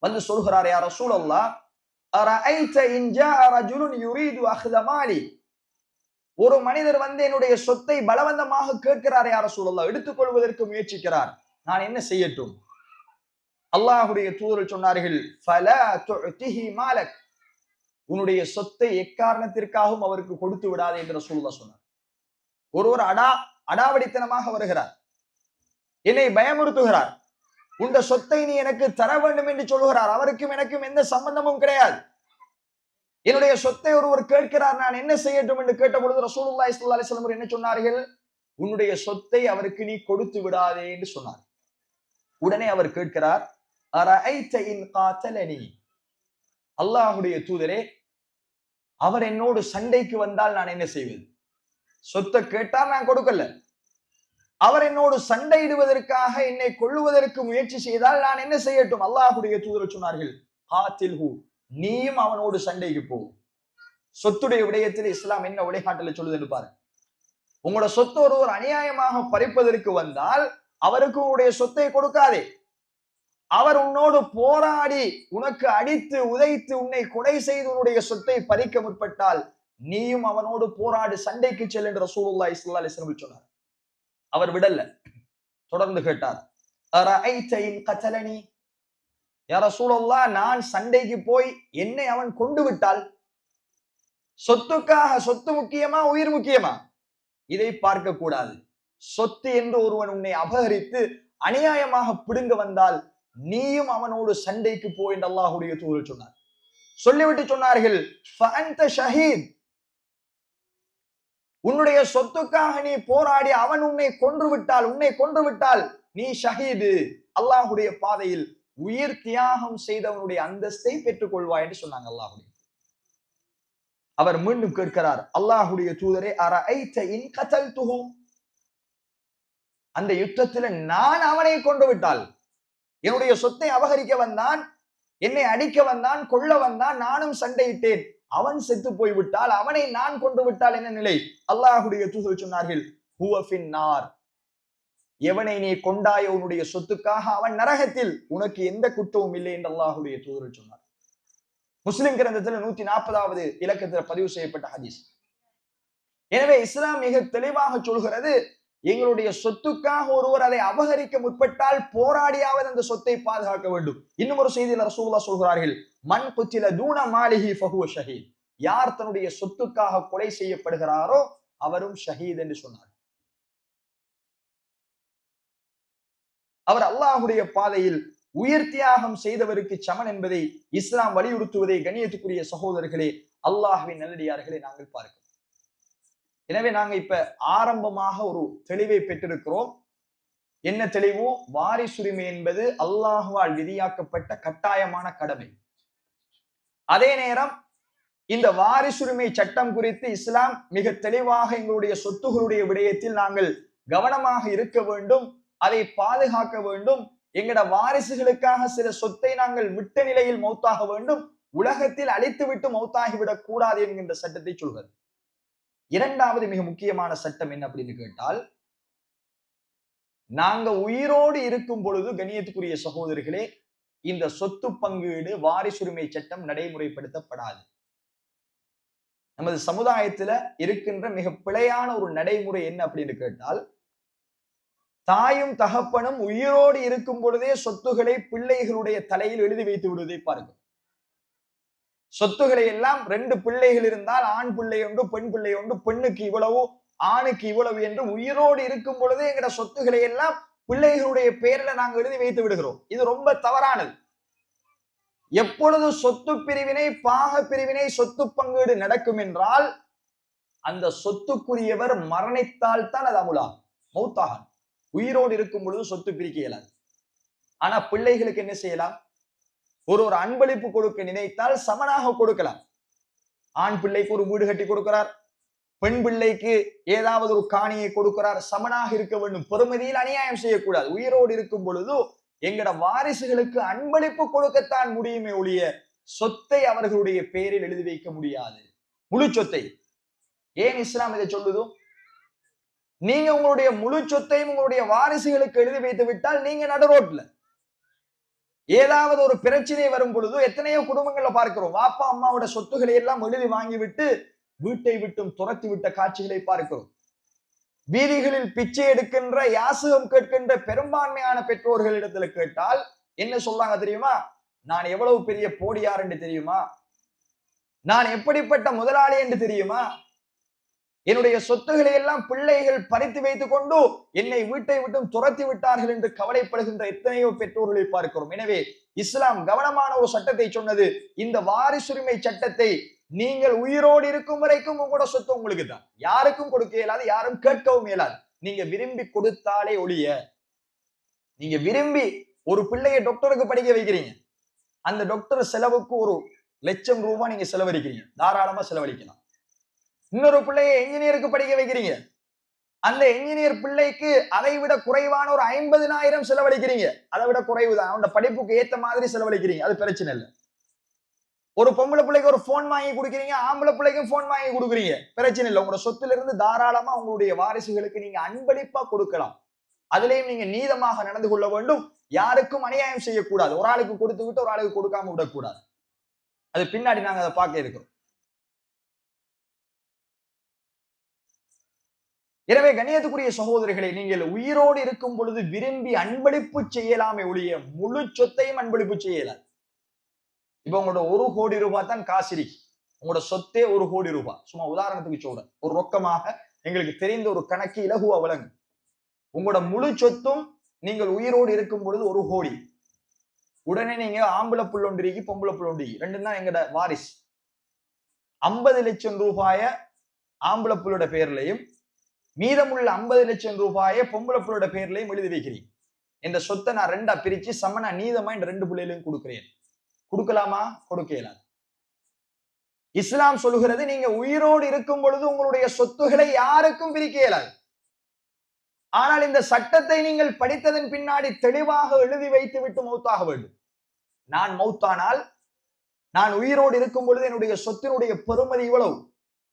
வந்து சொல்கிறார், யா ரசூலல்லாஹ், அரஐத இன் ஜாஅ ரஜுலுன் யுரீது அக்த மாலி. ஒரு மனிதர் வந்து என்னுடைய சொத்தை பலவந்தமாக கேட்கிறார் யா ரசூலல்லாஹ், எடுத்துக்கொள்வதற்கு முயற்சிக்கிறார், நான் என்ன செய்யட்டும்? அல்லாஹ்வுடைய தூதர் சொன்னார்கள், ஃபலா துஅதிஹி மாலக். உன்னுடைய சொத்தை எக்காரணத்திற்காகவும் அவருக்கு கொடுத்து விடாதே என்று ரசூலுல்லாஹ் சொன்னார். ஒருவர் அடாவடித்தனமாக வருகிறார், என்னை பயமுறுத்துகிறார், உண்ட சொத்தை நீ எனக்கு தர வேண்டும் என்று சொல்கிறார். அவருக்கும் எனக்கும் எந்த சம்பந்தமும் கிடையாது. என்னுடைய சொத்தை ஒருவர் கேட்கிறார், நான் என்ன செய்யட்டும் என்று கேட்ட பொழுது ரசூலுல்லாஹி ஸல்லல்லாஹு அலைஹி வஸல்லம் என்ன சொன்னார்கள்? உன்னுடைய சொத்தை அவருக்கு நீ கொடுத்து விடாதே என்று சொன்னார். உடனே அவர் கேட்கிறார், அரஐத இன் காத்தலனி. அல்லாஹ்வுடைய தூதரே, அவர் என்னோடு சண்டைக்கு வந்தால் நான் என்ன செய்வது? சொத்தை கேட்டால் நான் கொடுக்கல, அவர் என்னோடு சண்டையிடுவதற்காக என்னை கொல்லுவதற்கு முயற்சி செய்தால் நான் என்ன செய்யட்டும்? அல்லாஹ்வுடைய தூதர் சொன்னார்கள், காத்தில்ஹு, நீயும் அவனோடு சண்டைக்கு போ. சொத்துடைய விடயத்தில் இஸ்லாம் என்ன வழிகாட்டல சொல்லுது என்று பாருங்க. உங்களோட சொத்து ஒருவர் அநியாயமாக பறிப்பதற்கு வந்தால் அவருக்கு உன்னுடைய சொத்தை கொடுக்காதே. அவர் உன்னோடு போராடி உனக்கு அடித்து உதைத்து உன்னை கொலை செய்து உன்னுடைய சொத்தை பறிக்க முற்பட்டால் நீயும் அவனோடு போராடி சண்டைக்கு செல் என்று ரசூலுல்லாஹி ஸல்லல்லாஹு அலைஹி வஸல்லம் சொன்னார். அவர் விடல்ல, தொடர்ந்து கேட்டார், அரஐத இன் கதலனி. யா ரசூலல்லாஹ், நான் சண்டைக்கு போய் என்னை அவன் கொண்டு விட்டால்? சொத்துக்காக, சொத்து முக்கியமா உயிர் முக்கியமா? இதை பார்க்க கூடாது. சொத்து என்று ஒருவன் உன்னை அபகரித்து அநியாயமாக பிடுங்க வந்தால் நீயும் அவனோடு சண்டைக்கு போ என்று அல்லாஹ்வுடைய தூதர் சொன்னார். சொல்லிவிட்டு சொன்னார்கள், ஃபஅன்த ஷஹீத். உன்னுடைய சொத்துக்காக நீ போராடி அவன் உன்னை கொன்று விட்டால் நீ ஷஹீது, அல்லாஹ்வுடைய பாதையில் உயிர் தியாகம் செய்தவனுடைய அந்தஸ்தை பெற்றுக் கொள்வாய் என்று சொன்னாங்க அல்லாஹ்வுடைய. அவர் மீண்டும் கேட்கிறார், அல்லாஹ்வுடைய தூதரே, அரஐத இன் கதல்துஹு. அந்த யுத்தத்தில் நான் அவனை கொண்டு விட்டால், என்னுடைய சொத்தை அபகரிக்க வந்தான், என்னை அடிக்க வந்தான், கொல்ல வந்தான், நானும் சண்டையிட்டேன், அவன் செத்து போய்விட்டால், அவனை நான் கொண்டு விட்டால் என்ன நிலை? அல்லாஹ்வுடைய தூதர் சொன்னார்கள், ஹுவ ஃபின்னார். எவனை நீ கொண்டாயோ உன்னுடைய சொத்துக்காக அவன் நரகத்தில், உனக்கு எந்த குற்றமும் இல்லை என்று அல்லாஹ்வுடைய தூதர் சொன்னார். முஸ்லிம் கிரந்தத்தில் 140வது இலக்கத்தில் பதிவு செய்யப்பட்ட ஹதீஸ். எனவே இஸ்லாம் மிக தெளிவாக சொல்கிறது, எங்களுடைய சொத்துக்காக ஒருவர் அதை அபகரிக்க முற்பட்டால் போராடியாவது அந்த சொத்தை பாதுகாக்க வேண்டும். இன்னும் ஒரு செய்தியில் ரசூலுல்லாஹ் சொல்கிறார்கள், மன் குத்தில தூன மாலிஹி ஃபஹுவ ஷஹீத். யார் தன்னுடைய சொத்துக்காக கொலை செய்யப்படுகிறாரோ அவரும் ஷஹீத் என்று சொன்னார். அவர் அல்லாஹ்வுடைய பாதையில் உயிர் தியாகம் செய்தவருக்கு சமன் என்பதை இஸ்லாம் வலியுறுத்துவதை கண்ணியத்துக்குரிய சகோதரர்களே, அல்லாஹ்வின் நல்லடியார்களே நாங்கள் பார்க்கிறோம். எனவே நாங்க இப்ப ஆரம்பமாக ஒரு தெளிவை பெற்றிருக்கிறோம். என்ன தெளிவு? வாரிசுரிமை என்பது அல்லாஹ்வால் விதியாக்கப்பட்ட கட்டாயமான கடமை. அதே நேரம் இந்த வாரிசுரிமை சட்டம் குறித்து இஸ்லாம் மிக தெளிவாக எங்களுடைய சொத்துகளுடைய விடயத்தில் நாங்கள் கவனமாக இருக்க வேண்டும், அதை பாதுகாக்க வேண்டும். எங்கட வாரிசுகளுக்காக சில சொத்தை நாங்கள் விட்ட நிலையில் மௌத்தாக வேண்டும், உலகத்தில் அழித்துவிட்டு மௌத்தாகிவிடக் கூடாது என்கின்ற சட்டத்தை சொல்கிறது. இரண்டாவது மிக முக்கியமான சட்டம் என்ன அப்படின்னு கேட்டால், நாங்க உயிரோடு இருக்கும் பொழுது கண்ணியத்துக்குரிய சகோதரர்களே, இந்த சொத்து பங்கீடு வாரிசுரிமை சட்டம் நடைமுறைப்படுத்தப்படாது. நமது சமுதாயத்துல இருக்கின்ற மிக பிழையான ஒரு நடைமுறை என்ன அப்படின்னு கேட்டால், தாயும் தகப்பனும் உயிரோடு இருக்கும் பொழுதே சொத்துக்களை பிள்ளைகளுடைய தலையில் எழுதி வைத்து விடுவதை பார்க்கும். சொத்துக்களை எல்லாம் 2 பிள்ளைகள் இருந்தால் ஆண் பிள்ளை ஒன்று பெண் பிள்ளை ஒன்று, பெண்ணுக்கு இவ்வளவு, ஆணுக்கு இவ்வளவு என்று உயிரோடு இருக்கும் பொழுது எங்கட சொத்துக்களை எல்லாம் பிள்ளைகளுடைய பேர்ல நாங்கள் எழுதி வைத்து விடுகிறோம். இது ரொம்ப தவறானது. எப்பொழுது சொத்து பிரிவினை, பாக பிரிவினை, சொத்து பங்கீடு நடக்கும் என்றால் அந்த சொத்துக்குரியவர் மரணித்தால் தான் அது அமுலாகும், மௌத்தாகும். உயிரோடு இருக்கும் பொழுது சொத்து பிரிக்க இயலாது. ஆனா பிள்ளைகளுக்கு என்ன செய்யலாம்? ஒரு அன்பளிப்பு கொடுக்க நினைத்தால் சமனாக கொடுக்கலாம். ஆண் பிள்ளைக்கு ஒரு வீடு கட்டி கொடுக்கிறார், பெண் பிள்ளைக்கு ஏதாவது ஒரு காணியை கொடுக்கிறார், சமனாக இருக்க வேண்டும். பெருமதியில் அநியாயம் செய்யக்கூடாது. உயிரோடு இருக்கும் பொழுது எங்கட வாரிசுகளுக்கு அன்பளிப்பு கொடுக்கத்தான் முடியுமே ஒழிய சொத்தை அவர்களுடைய பெயரில் எழுதி வைக்க முடியாது, முழு சொத்தை. ஏன் இஸ்லாம் இதை சொல்லுதோ? நீங்க உங்களுடைய முழு சொத்தையும் உங்களுடைய வாரிசுகளுக்கு எழுதி வைத்து விட்டால் நீங்க நடுரோட்ல ஏதாவது ஒரு பிரச்சனை வரும் பொழுது எத்தனையோ குடும்பங்களை பார்க்கிறோம். வாப்பா அம்மாவோட சொத்துக்களை எல்லாம் எழுதி வாங்கிவிட்டு வீட்டை விட்டும் துரத்தி விட்ட காட்சிகளை பார்க்கிறோம். வீதிகளில் பிச்சை எடுக்கின்ற, யாசகம் கேட்கின்ற பெரும்பான்மையான பெற்றோர்களிடத்துல கேட்டால் என்ன சொல்றாங்க தெரியுமா? நான் எவ்வளவு பெரிய போடியார் என்று தெரியுமா? நான் எப்படிப்பட்ட முதலாளி என்று தெரியுமா? என்னுடைய சொத்துக்களை எல்லாம் பிள்ளைகள் பறித்து வைத்துக் கொண்டு என்னை வீட்டை விட்டும் துரத்தி விட்டார்கள் என்று கவலைப்படுகின்ற எத்தனையோ பெற்றோர்களை பார்க்கிறோம். எனவே இஸ்லாம் கவனமான ஒரு சட்டத்தை சொன்னது. இந்த வாரிசுரிமை சட்டத்தை நீங்கள் உயிரோடு இருக்கும் வரைக்கும் உங்களோட சொத்து உங்களுக்கு தான், யாருக்கும் கொடுக்க இயலாது, யாரும் கேட்கவும் இயலாது. நீங்க விரும்பி கொடுத்தாலே ஒழிய, நீங்க விரும்பி ஒரு பிள்ளையை டாக்டருக்கு படிக்க வைக்கிறீங்க, அந்த டாக்டர் செலவுக்கு 1,00,000 ரூபாய் நீங்க செலவழிக்கிறீங்க, தாராளமா செலவழிக்கலாம். இன்னொரு பிள்ளையை என்ஜினியருக்கு படிக்க வைக்கிறீங்க, அந்த என்ஜினியர் பிள்ளைக்கு அதை விட குறைவான 50,000 செலவழிக்கிறீங்க, அதை விட குறைவுதான், அவனோட படிப்புக்கு ஏத்த மாதிரி செலவழிக்கிறீங்க, அது பிரச்சனை இல்லை. ஒரு பொம்பளை பிள்ளைக்கு ஒரு போன் வாங்கி கொடுக்குறீங்க, ஆம்பளை பிள்ளைக்கும் போன் வாங்கி கொடுக்குறீங்க, பிரச்சனை இல்லை. உங்களோட சொத்துல இருந்து தாராளமா உங்களுடைய வாரிசுகளுக்கு நீங்க அன்பளிப்பா கொடுக்கலாம். அதுலயும் நீங்க நீதமாக நடந்து கொள்ள வேண்டும். யாருக்கும் அநியாயம் செய்யக்கூடாது. ஒரு ஆளுக்கு கொடுத்து விட்டு ஒரு ஆளுக்கு கொடுக்காம விடக்கூடாது. அது பின்னாடி நாங்க அதை பார்க்க இருக்கிறோம். எனவே கண்ணியத்துக்குரிய சகோதரிகளை, நீங்கள் உயிரோடு இருக்கும் பொழுது விரும்பி அன்பளிப்பு செய்யலாமே ஒழிய முழு சொத்தையும் அன்பளிப்பு செய்யலாம். இப்ப உங்களோட 1 கோடி ரூபாய் தான் காசிரி, உங்களோட சொத்தே 1 கோடி ரூபாய். சும்மா உதாரணத்துக்கு சொல்றேன், ஒரு ரொக்கமாக எங்களுக்கு தெரிந்த ஒரு கணக்கு இலகுவா விளங்கு. உங்களோட முழு சொத்தும் நீங்கள் உயிரோடு இருக்கும் பொழுது 1 கோடி. உடனே நீங்க ஆம்பளை புள்ளொன்றிக்கு பொம்பளை புள்ளொன்றிக்கு ரெண்டும் தான் எங்கட வாரிசு. 50 லட்சம் ரூபாய ஆம்பளை புள்ளோட பேர்லையும் மீதமுள்ள 50 லட்சம் ரூபாயை பொம்பளை புள்ளோட பேர்லையும் எழுதி வைக்கிறீங்க. இந்த சொத்தை நான் 2ஆ பிரிச்சு சமனா நீதமா இந்த 2 பிள்ளைகளையும் கொடுக்கிறேன். கொடுக்கலாமா? கொடுக்க இயலாது. இஸ்லாம் சொல்லுகிறது, நீங்க உயிரோடு இருக்கும் பொழுது உங்களுடைய சொத்துக்களை யாருக்கும் பிரிக்க இயலாது. ஆனால் இந்த சட்டத்தை நீங்கள் படித்ததன் பின்னாடி தெளிவாக எழுதி வைத்து விட்டு மௌத்தாக வேண்டும். நான் மௌத்தானால், நான் உயிரோடு இருக்கும் பொழுது என்னுடைய சொத்தினுடைய பெறுமதி இவ்வளவு,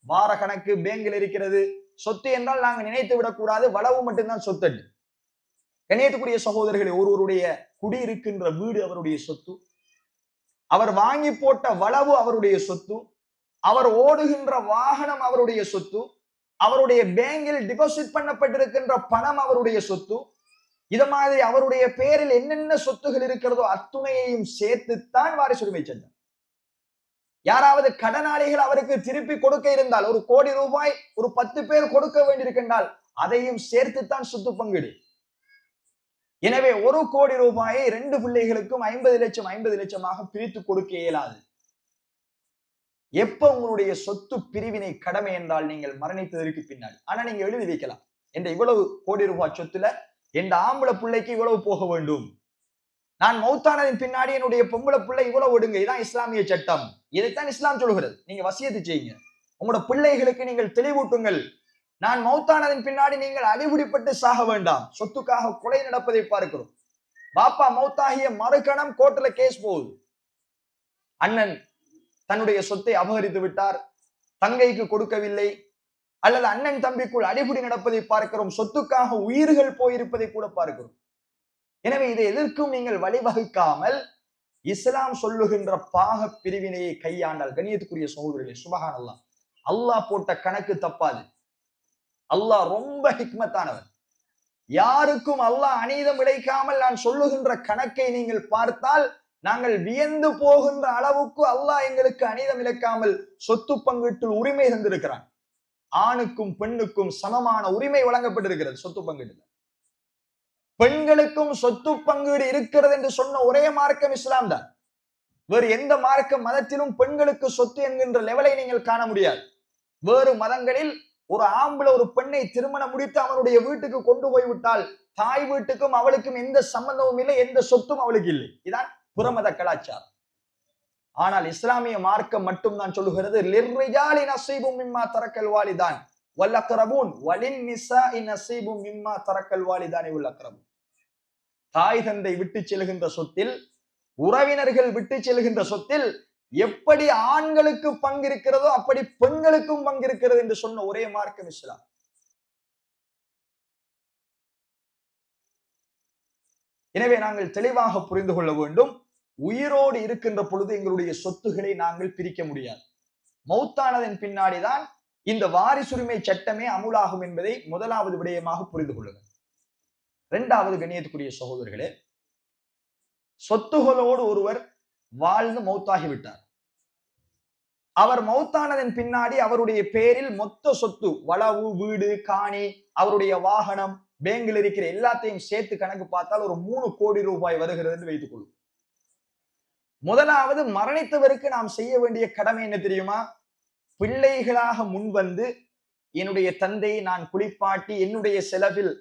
வார கணக்கு பேங்கில் இருக்கிறது. சொத்து என்றால் நாங்க நினைத்து விடக்கூடாது, வளவு மட்டும்தான் சொத்து. கண்ணியத்துக்குரிய சகோதரர்களே, ஒருவருடைய குடியிருக்கின்ற வீடு அவருடைய சொத்து, அவர் வாங்கி போட்ட வளவு அவருடைய சொத்து, அவர் ஓடுகின்ற வாகனம் அவருடைய சொத்து, அவருடைய பேங்கில் டிபாசிட் பண்ணப்பட்டிருக்கின்ற பணம் அவருடைய சொத்து. இது மாதிரி அவருடைய பேரில் என்னென்ன சொத்துகள் இருக்கிறதோ அத்துணையையும் சேர்த்துத்தான் வாரிசுரிமை சட்டம். யாராவது கடனாளிகள் அவருக்கு திருப்பி கொடுக்க இருந்தால், 1 கோடி ரூபாய் ஒரு 10 பேர் கொடுக்க வேண்டியிருக்கின்றால் அதையும் சேர்த்துத்தான் சொத்து பங்கீடு. எனவே 1 கோடி ரூபாயை 2 பிள்ளைகளுக்கும் 50 லட்சம் 50 லட்சமாக பிரித்து கொடுக்க இயலாது. எப்ப உங்களுடைய சொத்து பிரிவினை கடமை என்றால் நீங்கள் மரணித்ததற்கு பின்னாடி. ஆனா நீங்க எழுதி வைக்கலாம், என்ற இவ்வளவு கோடி ரூபாய் சொத்துல என் ஆம்பளை பிள்ளைக்கு இவ்வளவு போக வேண்டும், நான் மௌத்தானதின் பின்னாடி என்னுடைய பொம்பளை பிள்ளை இவ்வளவு விடுங்க, இதான் இஸ்லாமிய சட்டம். இதைத்தான் இஸ்லாம் சொல்கிறது. நீங்க வசியத்து செய்யுங்க, உங்களோட பிள்ளைகளுக்கு நீங்கள் தெளிவூட்டுங்கள். நான் மௌத்தானதின் பின்னாடி நீங்கள் அடிபிடிப்பட்டு சாக வேண்டாம். சொத்துக்காக கொலை நடப்பதை பார்க்கிறோம். பாப்பா மௌத்தாகிய மறுகணம் கோர்ட்ல கேஸ் போகுது. அண்ணன் தன்னுடைய சொத்தை அபகரித்து விட்டார், தங்கைக்கு கொடுக்கவில்லை, அல்லது அண்ணன் தம்பிக்குள் அடிபிடி நடப்பதை பார்க்கிறோம். சொத்துக்காக உயிர்கள் போயிருப்பதை கூட பார்க்கிறோம். எனவே இதை எதற்கும் நீங்கள் வழிவகுக்காமல் இஸ்லாம் சொல்லுகின்ற பாக பிரிவினையை கையாண்டால், கண்ணியத்துக்குரிய சகோதரர்களே, சுபஹானல்லாஹ், அல்லாஹ் போட்ட கணக்கு தப்பாது. அல்லாஹ் ரொம்ப ஹிக்மத்தானவர். யாருக்கும் அல்லாஹ் அநீதம் இழைக்காமல் நான் சொல்லுகின்ற கணக்கை நீங்கள் பார்த்தால் நாங்கள் வியந்து போகின்ற அளவுக்கு அல்லாஹ் எங்களுக்கு அநீதம் இழைக்காமல் சொத்து பங்கீட்டில் உரிமை தந்திருக்கிறான். ஆணுக்கும் பெண்ணுக்கும் சமமான உரிமை வழங்கப்பட்டிருக்கிறது சொத்து பங்கீடு. பெண்களுக்கும் சொத்து பங்கீடு இருக்கிறது என்று சொன்ன ஒரே மார்க்கம் இஸ்லாம் தான். வேறு எந்த மார்க்க மதத்திலும் பெண்களுக்கு சொத்து என்கின்ற லெவலை நீங்கள் காண முடியாது. வேறு மதங்களில் ஒரு ஆம்பளை ஒரு பெண்ணை திருமணம் முடித்து அவனுடைய வீட்டுக்கு கொண்டு போய்விட்டால் தாய் வீட்டுக்கும் அவளுக்கும் எந்த சம்பந்தமும் இல்லை, எந்த சொத்தும் அவளுக்கு இல்லை. இதான் புறமத கலாச்சாரம். ஆனால் இஸ்லாமிய மார்க்கம் மட்டும் தான் சொல்லுகிறது, லிர்ரிஜாலி நஸீபும் மிம்மா தரக்கல் வாலிதான் வல்லக்ரபூன் வலின்னிஸாஇ நஸீபும் மிம்மா தரக்கல் வாலிதானி வல்லக்ரபூன். தாய் தந்தை விட்டு செல்கின்ற சொத்தில், உறவினர்கள் விட்டு செல்கின்ற சொத்தில் எப்படி ஆண்களுக்கு பங்கு இருக்கிறதோ அப்படி பெண்களுக்கும் பங்கு இருக்கிறது என்று சொன்ன ஒரே மார்க்கம் இஸ்லாம். எனவே நாங்கள் தெளிவாக புரிந்து கொள்ள வேண்டும், உயிரோடு இருக்கின்ற பொழுது எங்களுடைய சொத்துக்களை நாங்கள் பிரிக்க முடியாது. மௌத்தானதன் பின்னாடிதான் இந்த வாரிசுரிமை சட்டமே அமுலாகும் என்பதை முதலாவது விடயமாக புரிந்து கொள்ளுங்கள். இரண்டாவது, கண்ணியத்துக்குரிய சகோதரர்களே, சொத்துகளோடு ஒருவர் வாழ்ந்து மௌத்தாகிவிட்டார். அவர் மௌத்தானதன் பின்னாடி அவருடைய பேரில் மொத்த சொத்து, வளவு, வீடு, காணி, அவருடைய வாகனம், பேங்கில் இருக்கிற எல்லாத்தையும் சேர்த்து கணக்கு பார்த்தால் ஒரு 3 கோடி ரூபாய் வருகிறது என்று வைத்துக் கொள்ளும். முதலாவது, மரணித்தவருக்கு நாம் செய்ய வேண்டிய கடமை என்ன தெரியுமா? பிள்ளைகளாக முன்வந்து என்னுடைய தந்தையை நான் குளிப்பாட்டி என்னுடைய செலவில்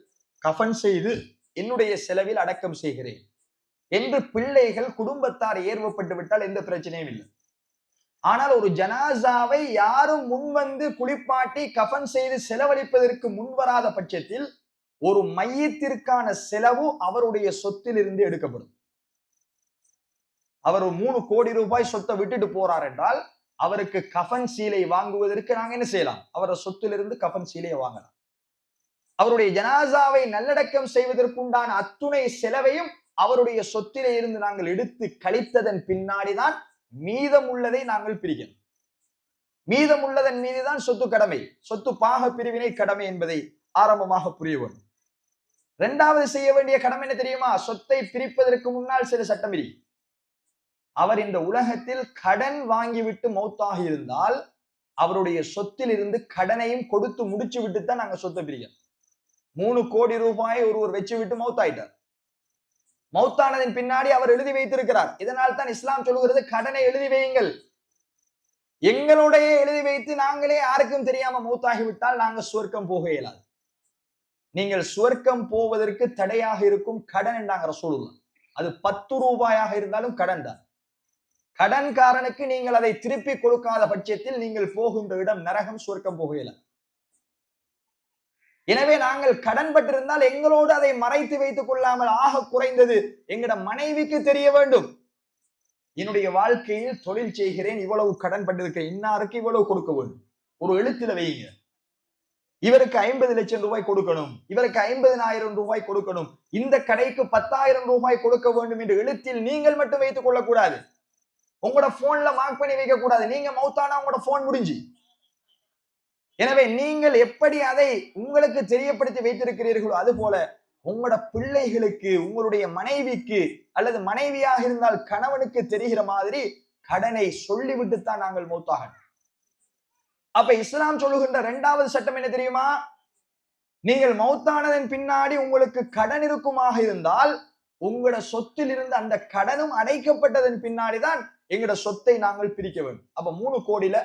கஃன் செய்து என்னுடைய செலவில் அடக்கம் செய்கிறேன் என்று பிள்ளைகள் குடும்பத்தார் ஏர்வப்பட்டு விட்டால் எந்த பிரச்சனையும் இல்லை. ஆனால் ஒரு ஜனாசாவை யாரும் முன்வந்து குளிப்பாட்டி கஃன் செய்து செலவழிப்பதற்கு முன்வராத பட்சத்தில் ஒரு மையத்திற்கான செலவு அவருடைய சொத்தில் இருந்து எடுக்கப்படும். அவர் 3 கோடி ரூபாய் சொத்தை விட்டுட்டு போறார் என்றால் அவருக்கு கஃன் சீலை வாங்குவதற்கு நாங்க என்ன செய்யலாம்? அவருடைய சொத்திலிருந்து கஃன் சீலையை வாங்கலாம். அவருடைய ஜனாசாவை நல்லடக்கம் செய்வதற்குண்டான அத்துணை செலவையும் அவருடைய சொத்திலே இருந்து நாங்கள் எடுத்து கழித்ததன் பின்னாடிதான் மீதம் உள்ளதை நாங்கள் பிரிக்கணும். மீதம் உள்ளதன் மீதுதான் சொத்து கடமை, சொத்து பாக பிரிவினை கடமை என்பதை ஆரம்பமாக புரிய வேண்டும். இரண்டாவது செய்ய வேண்டிய கடமை என்ன தெரியுமா? சொத்தை பிரிப்பதற்கு முன்னால் சில சட்டம் இருக்கு. அவர் இந்த உலகத்தில் கடன் வாங்கிவிட்டு மௌத்தாக இருந்தால் அவருடைய சொத்தில் இருந்து கடனையும் கொடுத்து முடிச்சு விட்டு தான் நாங்க சொத்தை பிரிக்கணும். 3 கோடி ரூபாயை ஒருவர் வச்சு விட்டு மௌத்தாயிட்டார். மௌத்தானதின் பின்னாடி அவர் எழுதி வைத்திருக்கிறார். இதனால் தான் இஸ்லாம் சொல்லுகிறது, கடனை எழுதி வையுங்கள். எங்களுடைய எழுதி வைத்து நாங்களே யாருக்கும் தெரியாம மௌத்தாகிவிட்டால் நாங்க சுவர்க்கம் போக இயலாது. நீங்கள் சுவர்க்கம் போவதற்கு தடையாக இருக்கும் கடன் என்றாங்க ரசூலுல்லாஹ். அது 10 ரூபாயாக இருந்தாலும் கடன் தான். கடன்காரனுக்கு நீங்கள் அதை திருப்பி கொடுக்காத பட்சத்தில் நீங்கள் போகின்ற இடம் நரகம், சுவர்க்கம் போக இயலாது. எனவே நாங்கள் கடன் பட்டிருந்தால் எங்களோடு அதை மறைத்து வைத்துக் கொள்ளாமல் ஆக குறைந்தது எங்கட மனைவிக்கு தெரிய வேண்டும். என்னுடைய வாழ்க்கையில் தொழில் செய்கிறேன், இவ்வளவு கடன் பட்டிருக்கிறேன், இன்னாருக்கு இவ்வளவு கொடுக்க வேண்டும். ஒரு எழுத்துல வையுங்க, இவருக்கு 50 லட்சம் ரூபாய் கொடுக்கணும், இவருக்கு 50,000 ரூபாய் கொடுக்கணும், இந்த கடைக்கு 10,000 ரூபாய் கொடுக்க வேண்டும் என்று எழுத்தில் நீங்கள் மட்டும் வைத்துக் கொள்ளக்கூடாது. உங்களோட போன்ல மார்க் பண்ணி வைக்க கூடாது. நீங்க மௌத்தானா உங்களோட போன் முடிஞ்சு. எனவே நீங்கள் எப்படி அதை உங்களுக்கு தெரியப்படுத்தி வைத்திருக்கிறீர்களோ அது போல உங்களோட பிள்ளைகளுக்கு, உங்களுடைய மனைவிக்கு அல்லது மனைவியாக இருந்தால் கணவனுக்கு தெரிகிற மாதிரி கடனை சொல்லிவிட்டுத்தான் நாங்கள் மௌத்தாகணும். அப்ப இஸ்லாம் சொல்லுகின்ற இரண்டாவது சட்டம் என்ன தெரியுமா? நீங்கள் மௌத்தானதன் பின்னாடி உங்களுக்கு கடன் இருக்குமாக இருந்தால் உங்களோட சொத்தில் இருந்து அந்த கடனும் அடைக்கப்பட்டதன் பின்னாடிதான் எங்களோட சொத்தை நாங்கள் பிரிக்க வேண்டும். அப்ப 3 கோடியில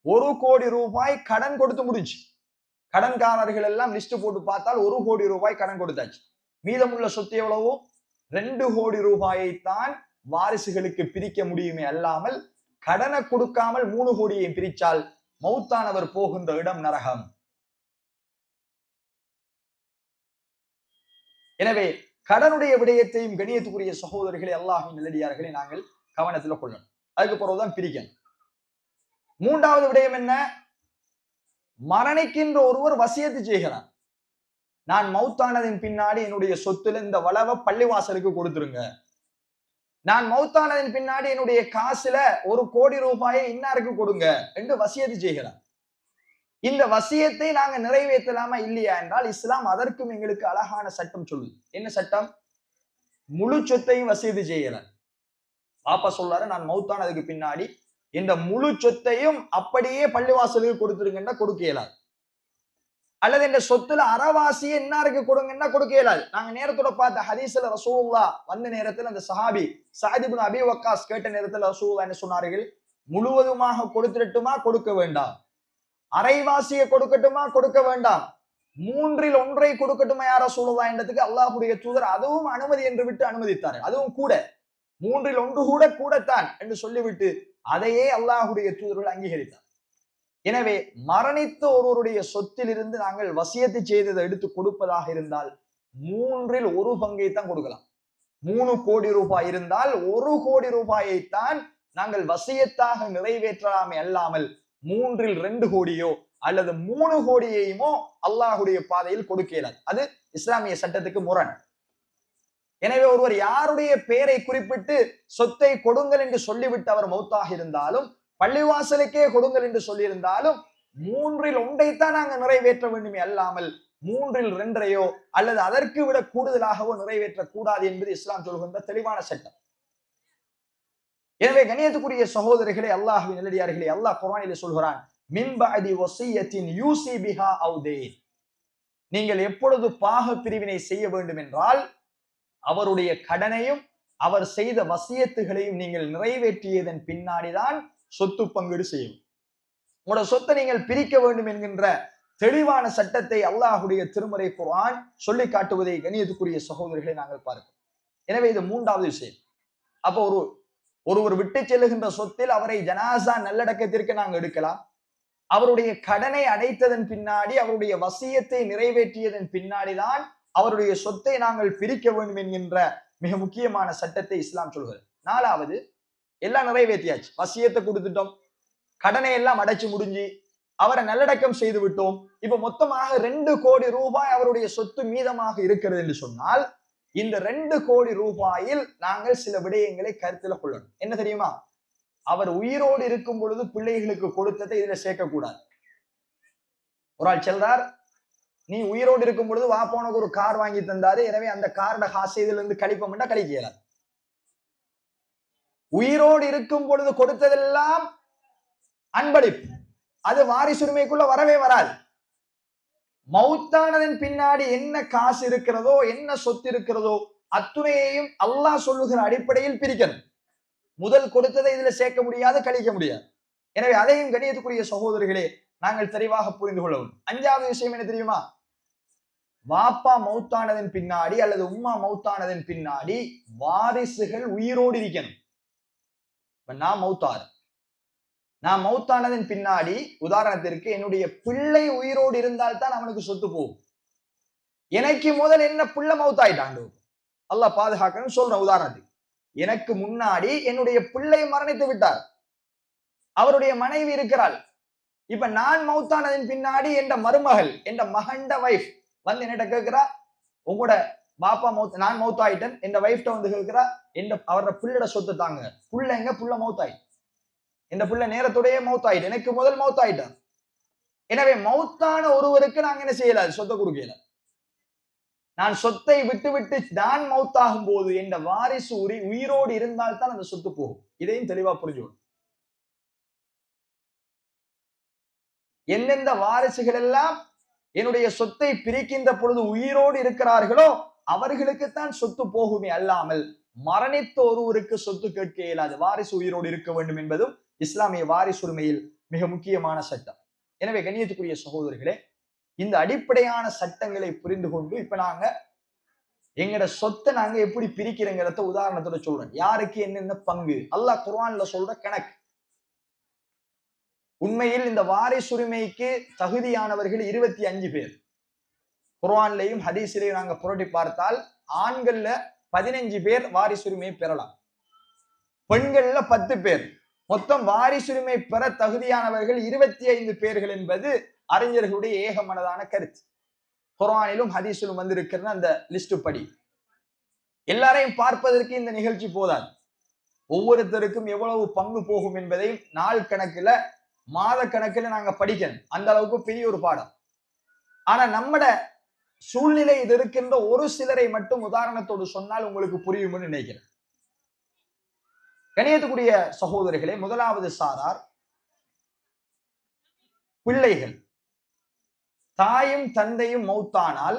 1 கோடி ரூபாய் கடன் கொடுத்து முடிஞ்சு. கடன்காரர்கள் எல்லாம் லிஸ்ட் போட்டு பார்த்தால் 1 கோடி ரூபாய் கடன் கொடுத்தாச்சு. மீதமுள்ள சொத்து எவ்வளவோ 2 கோடி ரூபாயைத்தான் வாரிசுகளுக்கு பிரிக்க முடியுமே அல்லாமல் கடனை கொடுக்காமல் 3 கோடியை பிரிச்சால் மௌத்தானவர் போகின்ற இடம் நரகம். எனவே கடனுடைய விடயத்தையும் கணியத்துக்குரிய சகோதரர்களை, அல்லாஹ்வின் நல்லடியார்களை நாங்கள் கவனத்தில் கொள்ளணும். அதுக்கு பிறகுதான் பிரிக்கணும். மூன்றாவது விடயம் என்ன? மரணிக்கின்ற ஒருவர் வசியத்து செய்கிறார். நான் மௌத்தானதின் பின்னாடி என்னுடைய சொத்துல இந்த வளவை பள்ளிவாசலுக்கு கொடுத்துருங்க, நான் மௌத்தானதின் பின்னாடி என்னுடைய காசுல 1 கோடி ரூபாயை இன்னாருக்கு கொடுங்க என்று வசியத்து செய்கிறார். இந்த வசியத்தை நாங்க நிறைவேற்றலாமா இல்லையா என்றால் இஸ்லாம் அதற்கும் எங்களுக்கு அழகான சட்டம் சொல்லுது. என்ன சட்டம்? முழு சொத்தையும் வசியத்து செய்கிறார். பாப்பா சொல்றாரு, நான் மௌத்தானதுக்கு பின்னாடி இந்த முழு சொத்தையும் அப்படியே பள்ளிவாசலுக்கு கொடுத்துருங்கன்னா கொடுக்க இயலாது. அல்லது இந்த சொத்துல அறவாசியை இன்னாருக்கு கொடுங்கன்னா கொடுக்க இயலாது. நாங்க நேரத்தோட பார்த்த ஹதீஸ்ல ரசூலுல்லாஹ் வந்த நேரத்தில் அந்த சஹாபி சஅத் இப்னு அபி வக்காஸ் கேட்ட நேரத்தில் ரசூலுல்லாஹ் என்ன சொன்னார்கள், முழுவதுமாக கொடுத்துட்டுமா கொடுக்க வேண்டாம், அரைவாசியை கொடுக்கட்டுமா கொடுக்க வேண்டாம், மூன்றில் ஒன்றை கொடுக்கட்டுமா யார் ரசூலுல்லாஹ் என்றதுக்கு அல்லாஹ்வுடைய தூதர் அதுவும் அனுமதி என்று விட்டு அனுமதித்தார்கள். அதுவும் கூட மூன்றில் ஒன்று கூட கூடத்தான் என்று சொல்லிவிட்டு அதையே அல்லாஹ்வுடைய தூதர்கள் அங்கீகரித்தார். எனவே மரணித்த ஒருவருடைய சொத்தில் இருந்து நாங்கள் வசியத்தை செய்ததை எடுத்து கொடுப்பதாக இருந்தால் மூன்றில் ஒரு பங்கை தான் கொடுக்கலாம். 3 கோடி ரூபாய் இருந்தால் 1 கோடி ரூபாயைத்தான் நாங்கள் வசியத்தாக நிறைவேற்றலாமே அல்லாமல் மூன்றில் 2 கோடியோ அல்லது 3 கோடியையுமோ அல்லாஹுடைய பாதையில் கொடுக்க இயலாது. அது இஸ்லாமிய சட்டத்துக்கு முரண். எனவே ஒருவர் யாருடைய பெயரை குறிப்பிட்டு சொத்தை கொடுங்கள் என்று சொல்லிவிட்டு அவர் மௌத்தாக இருந்தாலும், பள்ளிவாசலுக்கே கொடுங்கள் என்று சொல்லியிருந்தாலும் மூன்றில் ஒன்றைத்தான் நாங்கள் நிறைவேற்ற வேண்டுமே அல்லாமல் மூன்றில் 2ஐயோ அல்லது அதற்கு விட கூடுதலாகவோ நிறைவேற்றக் கூடாது என்பது இஸ்லாம் சொல்கின்ற தெளிவான சட்டம். எனவே கண்ணியத்துக்குரிய சகோதரர்களே, அல்லாஹ்வின் நல்லடியார்களே, அல்லாஹ் குர்ஆனிலே சொல்கிறான், மின் பஅதி வஸியத்தின் யூஸி பிஹா அவ் தெய்ன். நீங்கள் எப்பொழுது பாக பிரிவினை செய்ய வேண்டும் என்றால் அவருடைய கடனையும் அவர் செய்த வசியத்துகளையும் நீங்கள் நிறைவேற்றியதன் பின்னாடிதான் சொத்து பங்கீடு செய்யும். உங்களோட சொத்தை நீங்கள் பிரிக்க வேண்டும் என்கின்ற தெளிவான சட்டத்தை அல்லாஹுடைய திருமறை குர்ஆன் சொல்லி காட்டுவதை கண்ணியத்துக்குரிய சகோதரர்களை நாங்கள் பார்க்கிறோம். எனவே இது 3வது விஷயம். அப்போ ஒருவர் விட்டு செல்லுகின்ற சொத்தில் அவரை ஜனாசா நல்லடக்கத்திற்கு நாங்கள் எடுக்கலாம். அவருடைய கடனை அடைத்ததன் பின்னாடி அவருடைய வசியத்தை நிறைவேற்றியதன் பின்னாடிதான் அவருடைய சொத்தை நாங்கள் பிரிக்க வேண்டும் என்கின்ற மிக முக்கியமான சட்டத்தை இஸ்லாம் சொல்கிறது. 4வது, எல்லாம் நிறைவேற்றியாச்சு, வசியத்தை கொடுத்துட்டோம், கடனை எல்லாம் அடைச்சு முடிஞ்சு அவரை நல்லடக்கம் செய்து விட்டோம். இப்ப மொத்தமாக 2 கோடி ரூபாய் அவருடைய சொத்து மீதமாக இருக்கிறது என்று சொன்னால் இந்த 2 கோடி ரூபாயில் நாங்கள் சில விடயங்களை கருத்தில் கொள்ளணும். என்ன தெரியுமா? அவர் உயிரோடு இருக்கும் பொழுது பிள்ளைகளுக்கு கொடுத்ததை இதுல சேர்க்கக்கூடாது. ஒரு ஆள் செல்றார், நீ உயிரோடு இருக்கும் பொழுது வாப்போனுக்கு ஒரு கார் வாங்கி தந்தாரு, எனவே அந்த காரோட காசை இதுல இருந்து கழிப்போம்னா கழிக்க இயலாது. உயிரோடு இருக்கும் பொழுது கொடுத்ததெல்லாம் அன்பளிப்பு, அது வாரிசுரிமைக்குள்ள வரவே வராது. மௌத்தானதன் பின்னாடி என்ன காசு இருக்கிறதோ என்ன சொத்து இருக்கிறதோ அத்துணையையும் அல்லாஹ் சொல்லுகிற அடிப்படையில் பிரிக்கணும். முதல் கொடுத்ததை இதுல சேர்க்க முடியாது, கழிக்க முடியாது. எனவே அதையும் கண்ணியத்துக்குரிய சகோதரர்களே நாங்கள் தெளிவாக புரிந்து கொள்ள வேண்டும். 5வது விஷயம் என்ன தெரியுமா? வாப்பா மௌத்தானதன் பின்னாடி அல்லது உம்மா மௌத்தானதன் பின்னாடி வாரிசுகள் உயிரோடு இருக்கணும். நான் மௌத்தானதன் பின்னாடி உதாரணத்திற்கு என்னுடைய பிள்ளை உயிரோடு இருந்தால் தான் அவனுக்கு சொத்து போகும். எனக்கு முதல் என்ன பிள்ளை மௌத்தாயிட்டாண்டு, அல்லாஹ் பாதுகாக்கணும் சொல்றேன். உதாரணத்துக்கு எனக்கு முன்னாடி என்னுடைய பிள்ளை மரணித்து விட்டார், அவருடைய மனைவி இருக்கிறாள். இப்ப நான் மௌத்தானதன் பின்னாடி என்ற மருமகள் என்ற மகண்ட வைஃப் வந்து என்னிட்ட கேட்கிறா, உங்களோட பாப்பா நான் மௌத்தாயிட்டேன், என் வைஃப்ட வந்து கேட்கிறா, அவரோட பிள்ளையோட சொத்து தாங்க. புள்ள எங்க? புள்ள மௌத்தாயி, இந்த புள்ள நேரத்தோடய மௌத்தாயிட்டு, எனக்கு முதல் மௌத்தாயிட்டார். எனவே மௌத்தான ஒருவருக்கு நாங்க என்ன செய்யல? சொத்தை கொடுக்கல. நான் சொத்தை விட்டு விட்டு நான் மௌத்தாகும் போது என்ற வாரிசு உயிரோடு இருந்தால் தான் அந்த சொத்து போகும். இதையும் தெளிவா புரிஞ்சுக்கணும். எந்தெந்த வாரிசுகள் எல்லாம் என்னுடைய சொத்தை பிரிக்கின்ற பொழுது உயிரோடு இருக்கிறார்களோ அவர்களுக்குத்தான் சொத்து போகுமே அல்லாமல் மரணித்த ஒருவருக்கு சொத்து கேட்க இயலாது. வாரிசு உயிரோடு இருக்க வேண்டும் என்பதும் இஸ்லாமிய வாரிசுரிமையில் மிக முக்கியமான சட்டம். எனவே கண்ணியத்துக்குரிய சகோதரர்களே, இந்த அடிப்படையான சட்டங்களை புரிந்து கொண்டு இப்ப நாங்க எங்கட சொத்தை நாங்க எப்படி பிரிக்கிறோங்கிறத உதாரணத்தோட சொல்றேன். யாருக்கு என்னென்ன பங்கு அல்லாஹ் குர்ஆன்ல சொல்ற கணக்கு. உண்மையில் இந்த வாரிசுரிமைக்கு தகுதியானவர்கள் 25 பேர். குர்ஆன்லையும் ஹதீஸிலையும் நாங்க புரட்டி பார்த்தால் ஆண்கள்ல 15 பேர் வாரிசுரிமை பெறலாம், பெண்கள்ல 10 பேர். மொத்தம் வாரிசுரிமை பெற தகுதியானவர்கள் 25 பேர்கள் என்பது அறிஞர்களுடைய ஏகமனதான கருத்து. குர்ஆனிலும் ஹதீஸிலும் வந்திருக்கிற அந்த லிஸ்ட் படி எல்லாரையும் பார்ப்பதற்கு இந்த நிகழ்ச்சி போதாது. ஒவ்வொருத்தருக்கும் எவ்வளவு பங்கு போகும் என்பதை நாள் கணக்குல மாத கணக்குல நாங்க படிக்கணும். அந்த அளவுக்கு பெரிய ஒரு பாடம். ஆனா நம்மட சூழ்நிலை இது இருக்கின்ற ஒரு சிலரை மட்டும் உதாரணத்தோடு சொன்னால் உங்களுக்கு புரியும்னு நினைக்கிறேன். கண்ணியத்துக்குரிய சகோதரர்களே, முதலாவது சாரார் பிள்ளைகள். தாயும் தந்தையும் மௌத்தானால்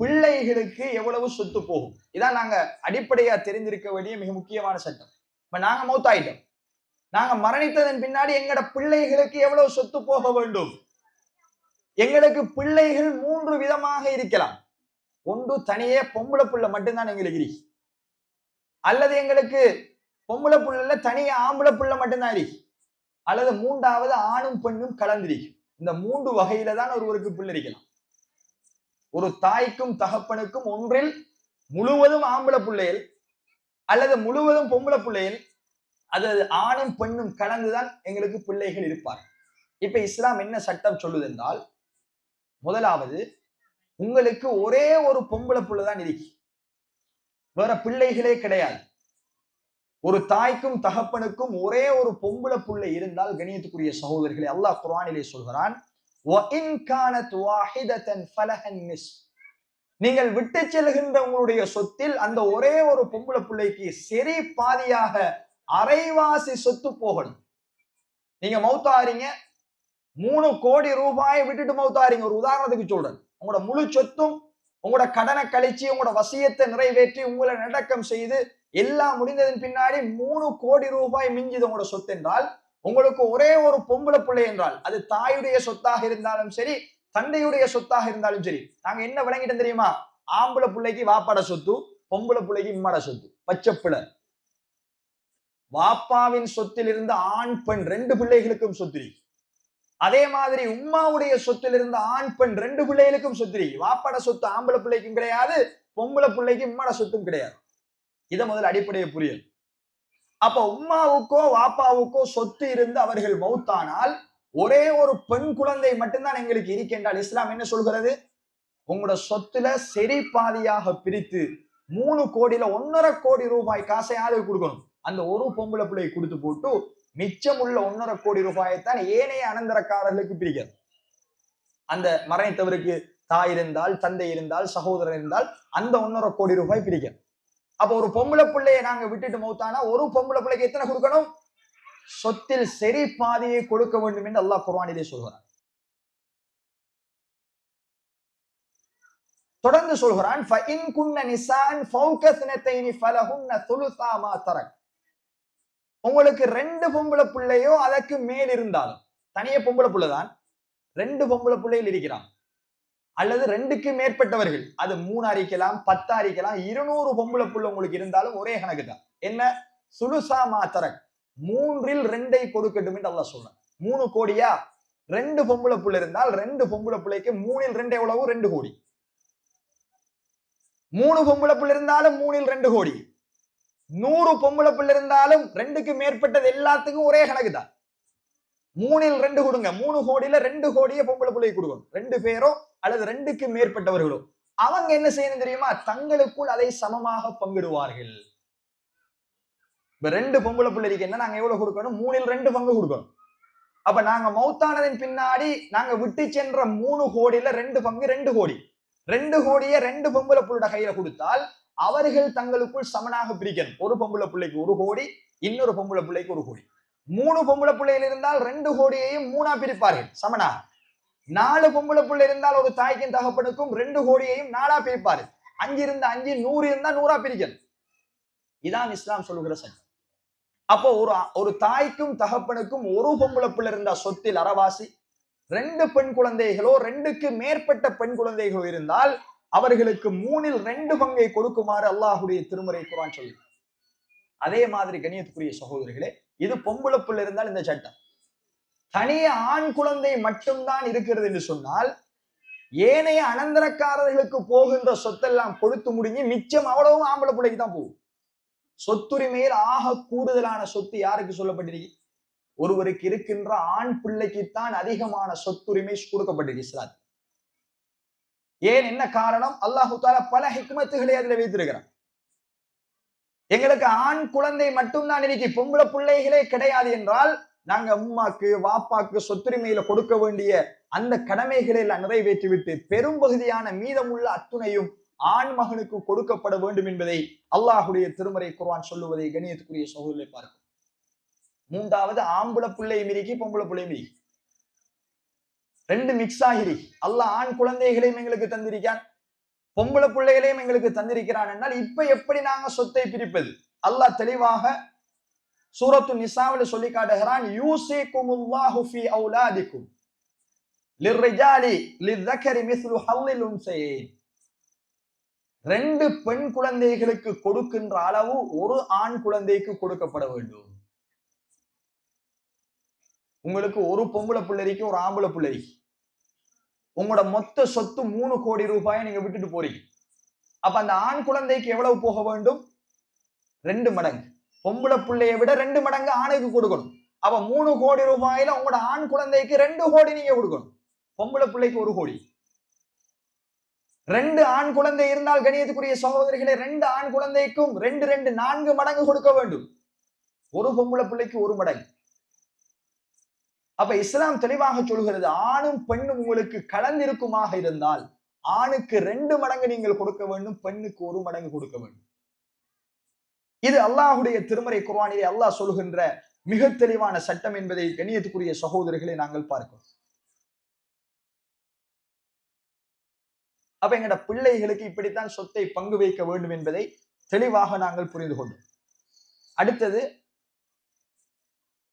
பிள்ளைகளுக்கு எவ்வளவு சொத்து போகும்? இதான் நாங்க அடிப்படையா தெரிந்திருக்க வேண்டிய மிக முக்கியமான சட்டம். இப்ப நாங்க மௌத்தாயிட்டோம், நாங்க மரணித்ததன் பின்னாடி எங்கட பிள்ளைகளுக்கு எவ்வளவு சொத்து போக வேண்டும்? எங்களுக்கு பிள்ளைகள் 3 விதமாக இருக்கலாம். ஒன்று தனியே பொம்பளை பிள்ளை மட்டும்தான் எங்களுக்கு இருக்கு, அல்லது எங்களுக்கு பொம்பளை பிள்ளை தனியே ஆம்பளை பிள்ளை மட்டும்தான் இருக்கு, அல்லது மூன்றாவது ஆணும் பெண்ணும் கலந்திருக்கும். இந்த 3 வகையில தான் ஒருவருக்கு பிள்ளை இருக்கலாம். ஒரு தாய்க்கும் தகப்பனுக்கும் ஒன்றில் முழுவதும் ஆம்பளை பிள்ளைகள் அல்லது முழுவதும் பொம்பளை பிள்ளைகள், அது ஆணும் பெண்ணும் கலந்துதான் எங்களுக்கு பிள்ளைகள் இருப்பார். இப்ப இஸ்லாம் என்ன சட்டம் சொல்லுது என்றால், முதலாவது உங்களுக்கு ஒரே ஒரு பொம்பளை பிள்ளை தான் இருக்கு, வேற பிள்ளைகளே கிடையாது. ஒரு தாய்க்கும் தகப்பனுக்கும் ஒரே ஒரு பொம்பளை பிள்ளை இருந்தால், கணியத்துக்குரிய சகோதரர்களை, அல்லாஹ் குர்ஆனிலே சொல்கிறான், நீங்கள் விட்டு செல்கின்ற உங்களுடைய சொத்தில் அந்த ஒரே ஒரு பொம்பளை பிள்ளைக்கு சரி பாதியாக அரைவாசி சொத்து போகணும். நீங்க மௌத்தாறீங்க, 3 கோடி ரூபாயை விட்டுட்டு மௌத்தாறீங்க. ஒரு உதாரணத்துக்கு சொல்றேன், உங்களோட முழு சொத்தும் உங்களோட கடனை கழிச்சு உங்களோட வசியத்தை நிறைவேற்றி உங்களை நடக்கம் செய்து எல்லாம் முடிந்ததன் பின்னாடி 3 கோடி ரூபாய் மிஞ்சுது உங்களோட சொத்து என்றால், உங்களுக்கு ஒரே ஒரு பொம்பளை பிள்ளை என்றால், அது தாயுடைய சொத்தாக இருந்தாலும் சரி, தந்தையுடைய சொத்தாக இருந்தாலும் சரி, நாங்க என்ன விளங்கிட்டோம் தெரியுமா? ஆம்பளை பிள்ளைக்கு வாப்பாட சொத்து, பொம்பளை பிள்ளைக்கு இம்மாட சொத்து. பச்சை பிள்ளை. வாப்பாவின் சொத்தில் இருந்த ஆண் பெண் 2 பிள்ளைகளுக்கும் சொத்து. அதே மாதிரி உம்மாவுடைய சொத்தில் இருந்த ஆண் பெண் 2 பிள்ளைகளுக்கும் சொத்து. வாப்பாட சொத்து ஆம்பளை பிள்ளைக்கும் கிடையாது, பொம்பளை பிள்ளைக்கு இம்மாட சொத்தும் கிடையாது. இதை முதல் அடிப்படையை புரியல். அப்ப உம்மாவுக்கோ வாப்பாவுக்கோ சொத்து இருந்து அவர்கள் மௌத்தானால் ஒரே ஒரு பெண் குழந்தை மட்டும்தான் எங்களுக்கு இருக்கின்றால், இஸ்லாம் என்ன சொல்கிறது? உங்களோட சொத்துல சரி பாதியாக பிரித்து 3 கோடியில 1.5 கோடி ரூபாய் காசை யாருக்கு கொடுக்கணும்? அந்த ஒரு பொம்பளை பிள்ளை கொடுத்து போட்டு மிச்சம் உள்ள 1.5 கோடி ரூபாயைத்தான் ஏனைய அனந்தரக்காரர்களுக்கு பிரிக்கிறது. அந்த மரணித்தவருக்கு தாய் இருந்தால், தந்தை இருந்தால், சகோதரர் இருந்தால் அந்த 1.5 கோடி ரூபாய் பிரிக்கிறது. அப்ப ஒரு பொம்பளை பிள்ளையை நாங்க விட்டுட்டு மௌத்தானா ஒரு பொம்பளை பிள்ளைக்கு எத்தனை கொடுக்கணும்? சொத்தில் சரி பாதியை கொடுக்க வேண்டும் என்று அல்லாஹ் குர்ஆனிலே சொல்கிறான். தொடர்ந்து சொல்கிறான், ஃபஇன் குன்ன நிசான் ஃபௌக த்னதைனி ஃபலஹுன்ன ஸுலுஸா மா தரக். உங்களுக்கு 2 பொம்பளை பிள்ளையோ அதற்கு மேல் இருந்தாலும், தனியே பொம்பளை பிள்ளை தான், 2 பொம்பளை பிள்ளைகள் இருக்கிறான், அல்லது 2க்கு மேற்பட்டவர்கள், அது 3 அறிக்கலாம், 10 அறிக்கலாம், 200 பொம்பளை புள்ள உங்களுக்கு இருந்தாலும் ஒரே கணக்கு தான். என்ன? சுலுசா மாத்தரக், 3ல் 2ஐ கொடுக்கட்டும் என்று அல்லாஹ் சொல்றான். 3 கோடியா? 2 பொம்பளை புள்ள இருந்தால் 2 பொம்பளை பிள்ளைக்கு 3ல் 2 எவ்வளவு? 2 கோடி. 3 பொம்பளை புள்ள இருந்தாலும் 3ல் 2 கோடி. 100 பொம்பளை புள்ள இருந்தாலும் 2க்கு மேற்பட்டது எல்லாத்துக்கும் ஒரே கணக்கு தான். 3ல் 2 கொடுங்க. 3 கோடியில 2 கோடியை பொம்பளை பிள்ளைக்கு கொடுக்கணும். 2 பேரோ அல்லது 2க்கு மேற்பட்டவர்களோ அவங்க என்ன செய்யணும் தெரியுமா? தங்களுக்குள் அதை சமமாக பங்கிடுவார்கள். இப்ப 2 பொம்பளை பிள்ளை இருக்குன்னா நாங்க எவ்வளவு கொடுக்கணும்? 3ல் 2 பங்கு கொடுக்கணும். அப்ப நாங்க மௌத்தானதின் பின்னாடி நாங்க விட்டு சென்ற 3 கோடியில 2 பங்கு 2 கோடி. 2 கோடியை 2 பொம்பளை பிள்ளைட கையில கொடுத்தால் அவர்கள் தங்களுக்குள் சமனாக பிரிக்கணும். ஒரு பொம்பளை பிள்ளைக்கு 1 கோடி, இன்னொரு பொம்பளை பிள்ளைக்கு 1 கோடி. 3 பொம்பளை பிள்ளைகள் இருந்தால் 2 கோடியையும் 3ஆ பிரிப்பார்கள் சமனா. 4 பொம்பளை பிள்ளை இருந்தால் ஒரு தாய்க்கும் தகப்பனுக்கும் 2 கோடியையும் 4ஆ பிரிப்பாரு. 5 இருந்தா 5, 100 இருந்தா 100ஆ பிரிக்கணும். இதான் இஸ்லாம் சொல்லுகிற சட்டம். அப்போ ஒரு தாய்க்கும் தகப்பனுக்கும் ஒரு பொம்பளை பிள்ளை இருந்தா சொத்தில் அறவாசி, 2 பெண் குழந்தைகளோ 2க்கு மேற்பட்ட பெண் குழந்தைகளோ இருந்தால் அவர்களுக்கு 3ல் 2 பங்கை கொடுக்குமாறு அல்லாஹ்வுடைய திருமறை குர்ஆன் சொல்லுது. அதே மாதிரி கண்ணியத்துக்குரிய சகோதரர்களே, இது பொம்பளை பிள்ளை இருந்தால் இந்த சட்டம். தனிய ஆண் குழந்தை மட்டும்தான் இருக்கிறது என்று சொன்னால் ஏனைய அனந்தரக்காரர்களுக்கு போகின்ற சொத்தெல்லாம் கொடுத்து முடிஞ்சு மிச்சம் அவ்வளவும் ஆம்பளை பிள்ளைக்கு தான் போகும். சொத்துரிமையில் ஆக கூடுதலான சொத்து யாருக்கு சொல்லப்பட்டிருக்கு? ஒருவருக்கு இருக்கின்ற ஆண் பிள்ளைக்குத்தான் அதிகமான சொத்துரிமை கொடுக்கப்பட்டிருக்கு இஸ்லாத்தில். ஏன், என்ன காரணம்? அல்லாஹு தஆலா பல ஹிக்மத்துகளை அதில் வைத்திருக்கிறார். எங்களுக்கு ஆண் குழந்தை மட்டும்தான் இருக்கு, பொம்பளை பிள்ளைகளே கிடையாது என்றால் நாங்க உம்மாக்கு வாப்பாக்கு சொத்துரிமையில கொடுக்க வேண்டிய அந்த கடமைகளை எல்லாம் நிறைவேற்றிவிட்டு பெரும்பகுதியான மீதமுள்ள அத்துணையும் ஆண் மகனுக்கு கொடுக்கப்பட வேண்டும் என்பதை அல்லாஹ்வுடைய திருமறை குர்ஆன் சொல்லுவதை கண்ணியத்துக்குரிய சகோதரர்களை பார்க்கும். 3வது ஆம்பளை பிள்ளை மிரிக்கி பொம்பளை பிள்ளை மிரிக்கி ரெண்டு மிக்ஸ் ஆகிரி. அல்லாஹ் ஆண் குழந்தைகளையும் எங்களுக்கு தந்திருக்கான், பொம்பளை பிள்ளைகளையும் எங்களுக்கு தந்திருக்கிறான் என்றால் இப்ப எப்படி நாங்க சொத்தை பிரிப்பது? அல்லாஹ் தெளிவாக சூரத்து நிசாவில் சொல்லி காட்டுகிறான், யூசிகுமுல்லாஹு ஃபீ அவுலாதிக்கும் லிர்ரிஜாலி லிஸ்ஸக்கரி மிஸ்லு ஹல்லில் உன்சையைன். ரெண்டு பெண் குழந்தைகளுக்கு கொடுக்கின்ற அளவு ஒரு ஆண் குழந்தைக்கு கொடுக்கப்பட வேண்டும். உங்களுக்கு ஒரு பொம்பளை பிள்ளைக்கு ஒரு ஆம்பளை பிள்ளைக்கு உங்களோட மொத்த சொத்து 3 கோடி ரூபாயை நீங்க விட்டுட்டு போறீங்க. அப்ப அந்த ஆண் குழந்தைக்கு எவ்வளவு போக வேண்டும்? 2 மடங்கு. பொம்பளை பிள்ளையை விட 2 மடங்கு ஆணுக்கு கொடுக்கணும். அப்ப 3 கோடி ரூபாயில உங்களோட ஆண் குழந்தைக்கு 2 கோடி நீங்க கொடுக்கணும், பொம்பளை பிள்ளைக்கு 1 கோடி. 2 ஆண் குழந்தை இருந்தால் கணியத்துக்குரிய சகோதரிகளை 2 ஆண் குழந்தைக்கும் 2 4 மடங்கு கொடுக்க வேண்டும். ஒரு பொம்பளை பிள்ளைக்கு 1 மடங்கு. அப்ப இஸ்லாம் தெளிவாக சொல்கிறது, ஆணும் பெண்ணும் உங்களுக்கு கலந்திருக்குமாக இருந்தால் ஆணுக்கு 2 மடங்கு நீங்கள் கொடுக்க வேண்டும், பெண்ணுக்கு 1 மடங்கு கொடுக்க வேண்டும். இது அல்லாஹுடைய திருமறை குர்ஆனிலே அல்லாஹ் சொல்கின்ற மிக தெளிவான சட்டம் என்பதை கண்ணியத்துக்குரிய சகோதரர்களை நாங்கள் பார்க்கிறோம். அப்ப எங்கட பிள்ளைகளுக்கு இப்படித்தான் சொத்தை பங்கு வைக்க வேண்டும் என்பதை தெளிவாக நாங்கள் புரிந்து கொண்டோம். அடுத்தது,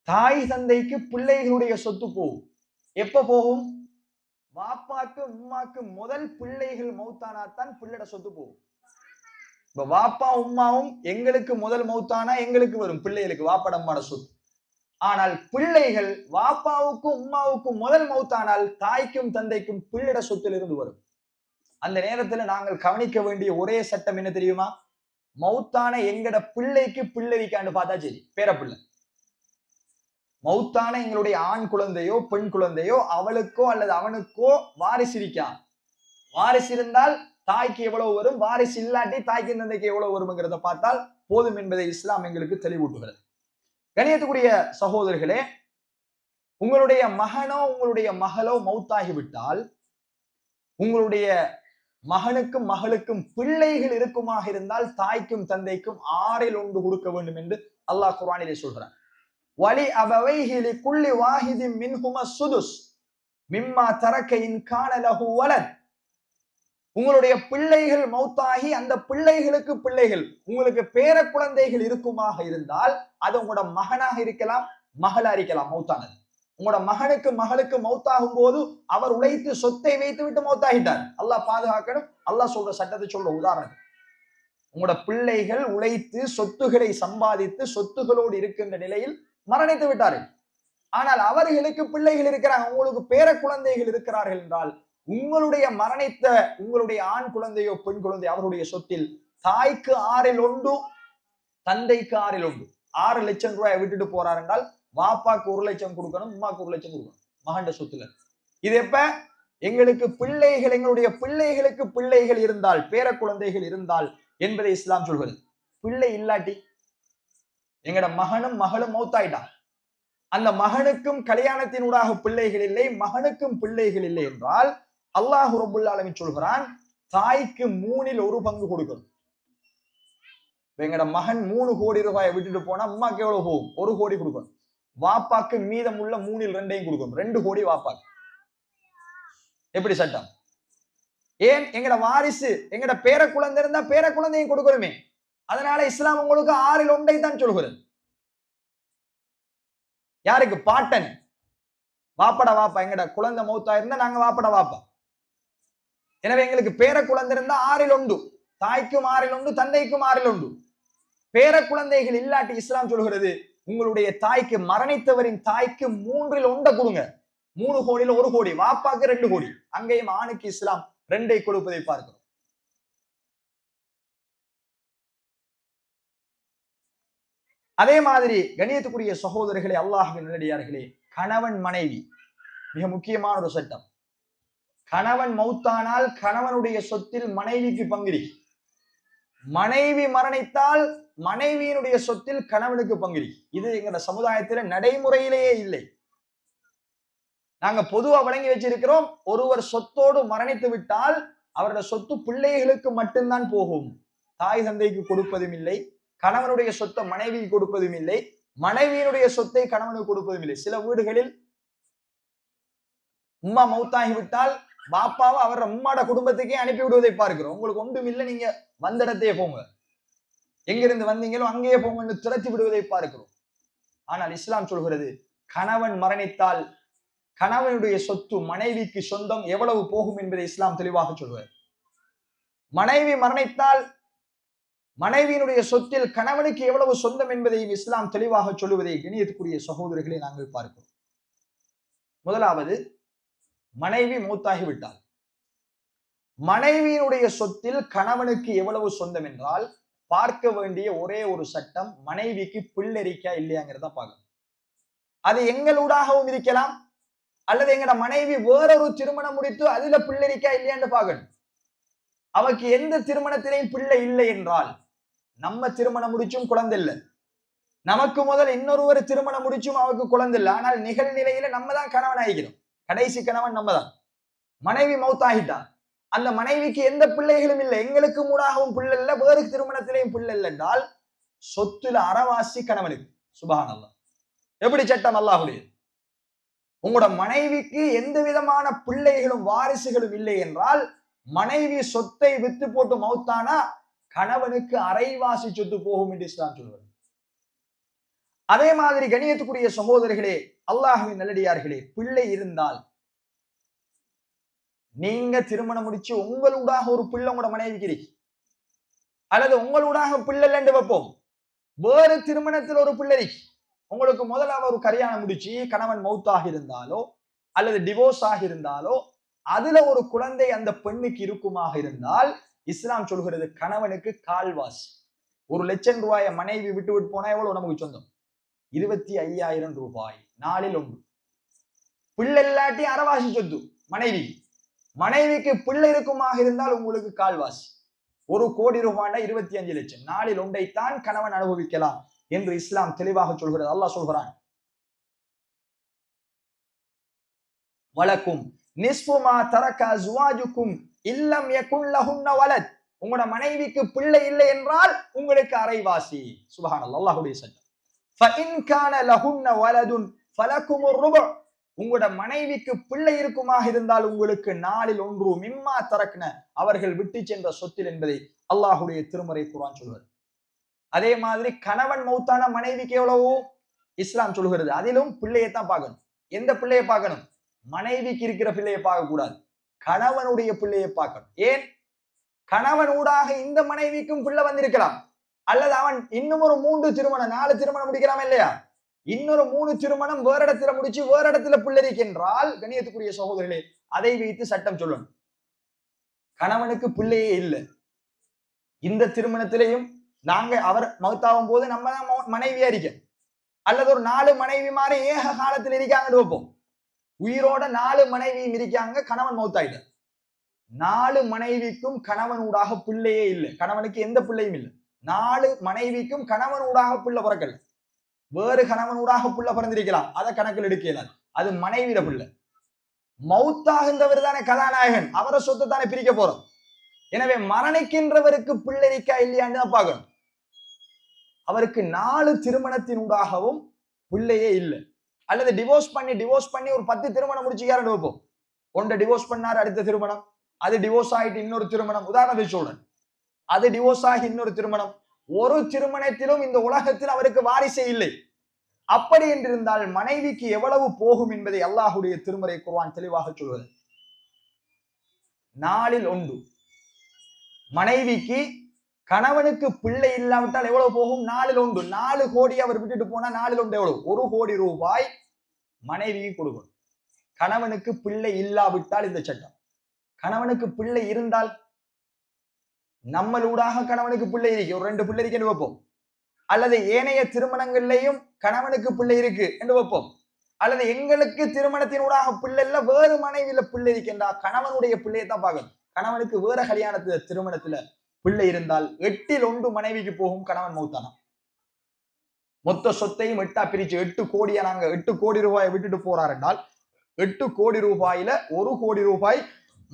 தாய் தந்தைக்கு பிள்ளைகளுடைய சொத்து போகும். எப்ப போகும்? வாப்பாக்கு உம்மாக்கு முதல் பிள்ளைகள் மௌத்தானாத்தான் பிள்ளைட சொத்து போகும். இப்ப வாப்பா உம்மாவும் எங்களுக்கு முதல் மௌத்தானா எங்களுக்கு வரும், பிள்ளைகளுக்கு வாப்பாட அம்மாட சொத்து. ஆனால் பிள்ளைகள் வாப்பாவுக்கும் உம்மாவுக்கும் முதல் மௌத்தானால் தாய்க்கும் தந்தைக்கும் பிள்ளைட சொத்தில் இருந்து வரும். அந்த நேரத்துல நாங்கள் கவனிக்க வேண்டிய ஒரே சட்டம் என்ன தெரியுமா? மௌத்தான எங்கட பிள்ளைக்கு பிள்ளை வைக்காண்டு பார்த்தா சரி, பேரப்பிள்ளை. மௌத்தான எங்களுடைய ஆண் குழந்தையோ பெண் குழந்தையோ அவளுக்கோ அல்லது அவனுக்கோ வாரிசு இருக்கா? வாரிசு இருந்தால் தாய்க்கு எவ்வளவு வரும், வாரிசு இல்லாட்டி தாய்க்கு தந்தைக்கு எவ்வளவு வரும்ங்கிறத பார்த்தால் போதும் என்பதை இஸ்லாம் எங்களுக்கு தெளிவூட்டுகிறது. கணியத்துக்குரிய சகோதரர்களே, உங்களுடைய மகனோ உங்களுடைய மகளோ மௌத்தாகிவிட்டால் உங்களுடைய மகனுக்கும் மகளுக்கும் பிள்ளைகள் இருக்குமாக இருந்தால் தாய்க்கும் தந்தைக்கும் 1/6 கொடுக்க வேண்டும் என்று அல்லாஹ் குர்ஆனிலே சொல்கிறார். வலி அபவைஹி லிகுல்லி வாஹிதின் மின்ஹுமா சுதுஸ் மிம்மா தரக இன் கான லஹு வலத். உங்களுடைய பிள்ளைகள் மௌத்தாகி அந்த பிள்ளைகளுக்கு பிள்ளைகள், உங்களுக்கு பேர குழந்தைகள் இருக்குமாக இருந்தால் அது உங்களோட மகனாக இருக்கலாம், மகளா இருக்கலாம். மௌத்தானது உங்களோட மகனுக்கு மகளுக்கு மௌத்தாகும் போது அவர் உழைத்து சொத்தை வைத்து விட்டு மௌத்தாகிட்டார். அல்லாஹ் பாதுகாக்கணும். அல்லாஹ் சொல்ற சட்டத்தை சொல்ற உதாரணம், உங்களோட பிள்ளைகள் உழைத்து சொத்துக்களை சம்பாதித்து சொத்துகளோடு இருக்கின்ற நிலையில் மரணித்து விட்டார்கள். ஆனால் அவர்களுக்கு பிள்ளைகள் இருக்கிறாங்க, உங்களுக்கு பேர குழந்தைகள் இருக்கிறார்கள் என்றால் உங்களுடைய மரணித்த உங்களுடைய ஆண் குழந்தையோ பெண் குழந்தை அவருடைய சொத்தில் தாய்க்கு 1/6, தந்தைக்கு 1/6. 6 லட்சம் ரூபாய் விட்டுட்டு போறார் என்றால் வாப்பாக்கு 1 லட்சம் கொடுக்கணும், உமாக்கு 1 லட்சம் கொடுக்கணும் மகண்ட சொத்துல. இது எப்ப? எங்களுக்கு பிள்ளைகள், எங்களுடைய பிள்ளைகளுக்கு பிள்ளைகள் இருந்தால், பேர குழந்தைகள் இருந்தால் என்பதை இஸ்லாம் சொல்கிறது. பிள்ளை இல்லாட்டி எங்கட மகனும் மகளும் மௌத்தாயிட்டான், அந்த மகனுக்கும் கல்யாணத்தினூடாக பிள்ளைகள் இல்லை, மகனுக்கும் பிள்ளைகள் இல்லை என்றால் அல்லாஹ் ரப்புல் ஆலமீன் சொல்கிறான், தாய்க்கு 3 1 பங்கு கொடுக்கணும். எங்கட மகன் 3 கோடி ரூபாயை விட்டுட்டு போனா அம்மாக்கு எவ்வளவு போகும்? 1 கோடி கொடுக்கணும். வாப்பாக்கு மீதம் உள்ள 3 2 கொடுக்கணும், 2 கோடி வாப்பாக்கு. எப்படி சட்டம்? ஏன்? எங்கட வாரிசு, எங்கட பேர குழந்தை இருந்தா பேர குழந்தையும் கொடுக்கணுமே. அதனால இஸ்லாம் உங்களுக்கு 1/6 தான் சொல்கிறது. யாருக்கு? பாட்டன், வாப்பட வாப்பா. எங்கட குழந்தை மௌத்தா இருந்தா நாங்க வாப்பட வாப்பா. எனவே எங்களுக்கு பேர குழந்தை இருந்தா 1/6, தாய்க்கும் 1/6, தந்தைக்கும் 1/6. பேர குழந்தைகள் இல்லாட்டி இஸ்லாம் சொல்கிறது, உங்களுடைய தாய்க்கு, மரணித்தவரின் தாய்க்கு 3/1 கொடுங்க. 3 கோடியில 1 கோடி, வாப்பாக்கு 2 கோடி. அங்கேயும் ஆணுக்கு இஸ்லாம் 2 கொடுப்பதை பார்க்கிறோம். அதே மாதிரி கணியத்துக்குரிய சகோதரர்களே, அல்லாஹ்வின் நல்லடியார்களே, கணவன் மனைவி மிக முக்கியமான ஒரு சட்டம். கணவன் மௌத்தானால் கணவனுடைய சொத்தில் மனைவிக்கு பங்கிரி, மனைவி மரணித்தால் மனைவியினுடைய சொத்தில் கணவனுக்கு பங்கிரி. இது எங்க சமுதாயத்தில் நடைமுறையிலேயே இல்லை. நாங்க பொதுவா வழங்கி வச்சிருக்கிறோம், ஒருவர் சொத்தோடு மரணித்து விட்டால் அவருடைய சொத்து பிள்ளைகளுக்கு மட்டும்தான் போகும், தாய் தந்தைக்கு கொடுப்பதும் இல்லை. கணவனுடைய சொத்தை மனைவிக்கு கொடுப்பதும் இல்லை, மனைவியினுடைய சொத்தை கணவனுக்கு கொடுப்பதும் இல்லை. சில வீடுகளில் உம்மா மௌத்தாகி விட்டால் பாப்பாவை அவர் உம்மாட குடும்பத்துக்கே அனுப்பி விடுவதை பார்க்கிறோம். உங்களுக்கு ஒன்றும் இல்லை, நீங்க வந்த இடத்தையே போங்க, எங்கிருந்து வந்தீங்களோ அங்கேயே போங்க துரத்தி விடுவதை பார்க்கிறோம். ஆனால் இஸ்லாம் சொல்கிறது, கணவன் மரணித்தால் கணவனுடைய சொத்து மனைவிக்கு சொந்தம் எவ்வளவு போகும் என்பதை இஸ்லாம் தெளிவாக சொல்வார். மனைவி மரணித்தால் மனைவியினுடைய சொத்தில் கணவனுக்கு எவ்வளவு சொந்தம் என்பதையும் இஸ்லாம் தெளிவாக சொல்லுவதை கணியத்துக்குரிய சகோதரர்களை நாங்கள் பார்க்கிறோம். முதலாவது, மனைவி மௌத்தாகிவிட்டால் மனைவியினுடைய சொத்தில் கணவனுக்கு எவ்வளவு சொந்தம் என்றால் பார்க்க வேண்டிய ஒரே ஒரு சட்டம், மனைவிக்கு பிள்ளரிக்கா இல்லையாங்கிறத பார்க்கணும். அது எங்களூடாகவும் இருக்கலாம், அல்லது எங்கட மனைவி வேறொரு திருமணம் முடித்து அதுல பிள்ளரிக்கா இல்லையான்னு பார்க்கணும். அவக்கு எந்த திருமணத்திலையும் பிள்ளை இல்லை என்றால், நம்ம திருமணம் முடிச்சும் குழந்தை இல்லை, நமக்கு முதல் இன்னொருவர் திருமணம் முடிச்சும் அவருக்கு குழந்தை இல்லை, ஆனால் நிகழ்நிலையில நம்ம தான் கணவன் ஆகிக்கிறோம், கடைசி கணவன் நம்ம தான். மனைவி மௌத்தாகிட்டா, அந்த மனைவிக்கு எந்த பிள்ளைகளும் இல்லை, எங்களுக்கு மூடாகவும் பிள்ளை இல்லை, வேறு திருமணத்திலையும் பிள்ளை இல்லை என்றால் சொத்துல அறவாசி கணவனுக்கு. சுப்ஹானல்லாஹ், எப்படி சட்டம் அல்லாஹ்வுடைய. உங்களோட மனைவிக்கு எந்த விதமான பிள்ளைகளும் வாரிசுகளும் இல்லை என்றால், மனைவி சொத்தை வித்து போட்டு மௌத்தானா கணவனுக்கு அரைவாசி சொத்து போகும் என்று இஸ்லாம் சொல்வது. அதே மாதிரி கணியத்துக்குரிய சகோதரர்களே, அல்லாஹ்வின் நல்லடியார்களே, பிள்ளை இருந்தால் நீங்க திருமணம் முடிச்சு உங்களூடாக ஒரு பிள்ளை உங்களோட மனைவிக்கு இருக்கு, அல்லது உங்களூடாக பிள்ளை இல்லைன்னு வைப்போம், வேறு திருமணத்தில் ஒரு பிள்ளை இருக்கு, உங்களுக்கு முதல்ல ஒரு கல்யாணம் முடிச்சு கணவன் மௌத்தாக இருந்தாலோ அல்லது டிவோர்ஸ் ஆகி இருந்தாலோ அதுல ஒரு குழந்தை அந்த பெண்ணுக்கு இருக்குமாக இருந்தால் இஸ்லாம் சொல்கிறது, கணவனுக்கு கால்வாசி. 1,00,000 ரூபாயை மனைவி விட்டு விட்டு போனா எவ்வளவு நமக்கு சொந்தம்? 25,000 ரூபாய், 4 1. பிள்ளை இல்லாட்டி அறவாசி சொத்து மனைவி. மனைவிக்கு பிள்ளை இருக்குமாக இருந்தால் உங்களுக்கு கால்வாசி. 1 கோடி ரூபாய் 25 லட்சம், 4 1 கணவன் அனுபவிக்கலாம் என்று இஸ்லாம் தெளிவாக சொல்கிறது. அல்லாஹ் சொல்கிறான், வலக்கும் நிஸ்ஃபு மா தரக அஸ்வாஜுக்கும் இல்லம் யகுன் லஹுன்ன வலத். உங்களோட மனைவிக்கு பிள்ளை இல்லை என்றால் உங்களுக்கு அரைவாசி. சுப்ஹானல்லாஹ், அல்லாஹ்வுடைய சட்டம். ஃபஇன் கான லஹுன்ன வலதுன் ஃபலகுமுர் ருபு. உங்களோட மனைவிக்கு பிள்ளை இருக்குமாக இருந்தால் உங்களுக்கு 4 1 மிம்மா தரக்ன, அவர்கள் விட்டு சென்ற சொத்தில் என்பதை அல்லாஹ்வுடைய திருமறை குர்ஆன் சொல்கிறது. அதே மாதிரி கணவன் மௌத்தான மனைவிக்கு எவ்வளவு இஸ்லாம் சொல்கிறது, அதிலும் பிள்ளையைத்தான் பார்க்கணும். எந்த பிள்ளையை பார்க்கணும்? மனைவிக்கு இருக்கிற பிள்ளையை பார்க்க கூடாது, கணவனுடைய பிள்ளையை பார்க்கணும். ஏன்? கணவன் ஊடாக இந்த மனைவிக்கும் பிள்ளை வந்திருக்கலாம், அல்லது அவன் இன்னும் ஒரு 3 திருமணம் 4 திருமணம் முடிக்கிறான் இல்லையா, இன்னொரு 3 திருமணம் வேற இடத்துல முடிச்சு வேற இடத்துல பிள்ளை இருக்கின்றால் கண்ணியத்துக்குரிய சகோதரர்களே, அதை வைத்து சட்டம் சொல்லணும். கணவனுக்கு பிள்ளையே இல்லை, இந்த திருமணத்திலையும் நாங்க அவர் மௌத்தாகும் போது நம்ம தான் மனைவியா இருக்க, அல்லது ஒரு 4 மனைவி மாதிரி ஏக காலத்தில் இருக்காங்கன்னு வைப்போம். உயிரோட 4 மனைவியும் இருக்காங்க, கணவன் மௌத்தாயிட்ட, 4 மனைவிக்கும் கணவன் ஊடாக பிள்ளையே இல்லை, கணவனுக்கு எந்த பிள்ளையும் இல்லை. 4 மனைவிக்கும் கணவன் ஊடாக பிள்ளை பிறக்கல, வேறு கணவன் ஊடாக பிள்ளை பிறந்திருக்கலாம், அதை கணக்கில் எடுக்கலாம், அது மனைவிட பிள்ளை. மௌத்தாகின்றவர் தானே கதாநாயகன், அவரை சொத்தை தானே பிரிக்க போறோம். எனவே மரணிக்கின்றவருக்கு பிள்ளை இருக்கா இல்லையான்னு தான் பார்க்கணும். அவருக்கு 4 திருமணத்தின் ஊடாகவும் பிள்ளையே இல்லை, அல்லது டிவோர்ஸ் பண்ணி ஒரு 10 திருமணம் முடிச்சுக்காரன்னு வைப்போம். ஒன்றை டிவோர்ஸ் பண்ணார், அடுத்த திருமணம், அது டிவோர்ஸ் ஆகிட்டு இன்னொரு திருமணம், உதாரணத்துக்கு சொல்றேன், அது டிவோர்ஸ் ஆகி இன்னொரு திருமணம், ஒரு திருமணத்திலும் இந்த உலகத்தில் அவருக்கு வாரிசே இல்லை. அப்படி என்றிருந்தால் மனைவிக்கு எவ்வளவு போகும் என்பதை அல்லாஹ்வுடைய திருமறை குர்ஆன் தெளிவாக சொல்வது. 4 1 மனைவிக்கு கணவனுக்கு பிள்ளை இல்லாவிட்டால் எவ்வளவு போகும்? 4 1. 4 கோடி அவர் விட்டுட்டு போனா 4 1 எவ்வளவு? 1 கோடி ரூபாய் மனைவிக்கு கொடுக்கணும். கணவனுக்கு பிள்ளை இல்லாவிட்டால் இந்த சட்டம். கணவனுக்கு பிள்ளை இருந்தால், நம்மளூடாக கணவனுக்கு பிள்ளை இருக்கு, ஒரு 2 பிள்ளை இருக்குன்னு வைப்போம், அல்லது ஏனைய திருமணங்கள்லையும் கணவனுக்கு பிள்ளை இருக்கு என்று வைப்போம், அல்லது எங்களுக்கு திருமணத்தினூடாக பிள்ளை இல்ல, வேறு மனைவியில பிள்ளை இருக்கின்றா, கணவனுடைய பிள்ளையை தான் பார்க்கணும். கணவனுக்கு வேற கல்யாணத்துல திருமணத்துல பிள்ளை இருந்தால் 8 1 மனைவிக்கு போகும், கணவன் மௌத்தானா. மொத்த சொத்தையும் 8ஆ பிரிச்சு 8 கோடியா நாங்க 8 கோடி ரூபாயை விட்டுட்டு போறார் என்றால் 8 கோடி ரூபாயில 1 கோடி ரூபாய்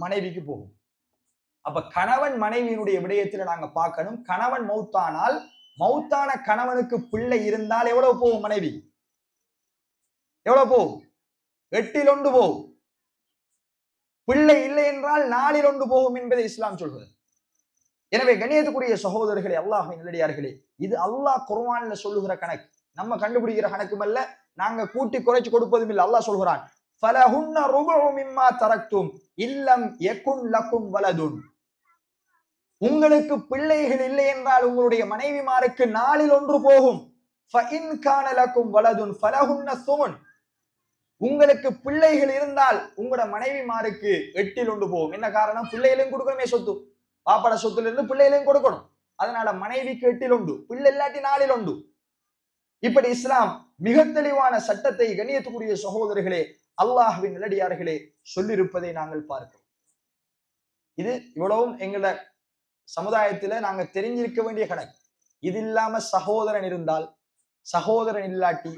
மனைவிக்கு போகும். அப்ப கணவன் மனைவியினுடைய விடயத்துல நாங்க பார்க்கணும், கணவன் மௌத்தானால் மௌத்தான கணவனுக்கு பிள்ளை இருந்தால் எவ்வளவு போகும்? மனைவி எவ்வளவு போகும்? 8 1 போகும். பிள்ளை இல்லை என்றால் நாளில் ஒன்று போகும் என்பதை இஸ்லாம் சொல்கிறது. எனவே கண்ணியத்துக்குரிய சகோதரர்களே, அல்லாஹ்வின் நல்லடியார்களே, இது அல்லாஹ் குர்ஆன்ல சொல்லுகிற கணக்கு, நம்ம கண்டுபிடிக்கிற கணக்கும் அல்ல, நாங்க கூட்டி குறைச்சு கொடுப்பதும் இல்லை. அல்லாஹ் சொல்கிறான், ஃபலஹுன்ன ருபஉ மிம்மா தரக்தும் இல்லம் யகுன் லகும் வலதுன். உங்களுக்கு பிள்ளைகள் இல்லை என்றால் உங்களுடைய மனைவிமாருக்கு நாளில் ஒன்று போகும். ஃபஇன் கான லகும் வலதுன் ஃபலஹுன்ன ஸுமுன். உங்களுக்கு பிள்ளைகள் இருந்தால் உங்களோட மனைவிமாருக்கு 8ல் ஒன்று போகும். என்ன காரணம்? பிள்ளைகளையும் கொடுக்கணுமே, சொத்து பாப்பட சொத்துல இருந்து பிள்ளைகளையும் கொடுக்கணும். அதனால மனைவிக்கு 8ல் ஒன்று, பிள்ளை இல்லாட்டி 4ல் ஒன்று. இப்படி இஸ்லாம் மிக தெளிவான சட்டத்தை கண்ணியத்துக்குரிய சகோதரர்களே, அல்லாஹ்வின் நல்லடியார்களே சொல்லியிருப்பதை நாங்கள் பார்க்கிறோம். இது இவ்வளவும் எங்கள சமுதாயத்துல நாங்க தெரிஞ்சிருக்க வேண்டிய கணக்கு. இது இல்லாம சகோதரன் இருந்தால், சகோதரன் இல்லாட்டி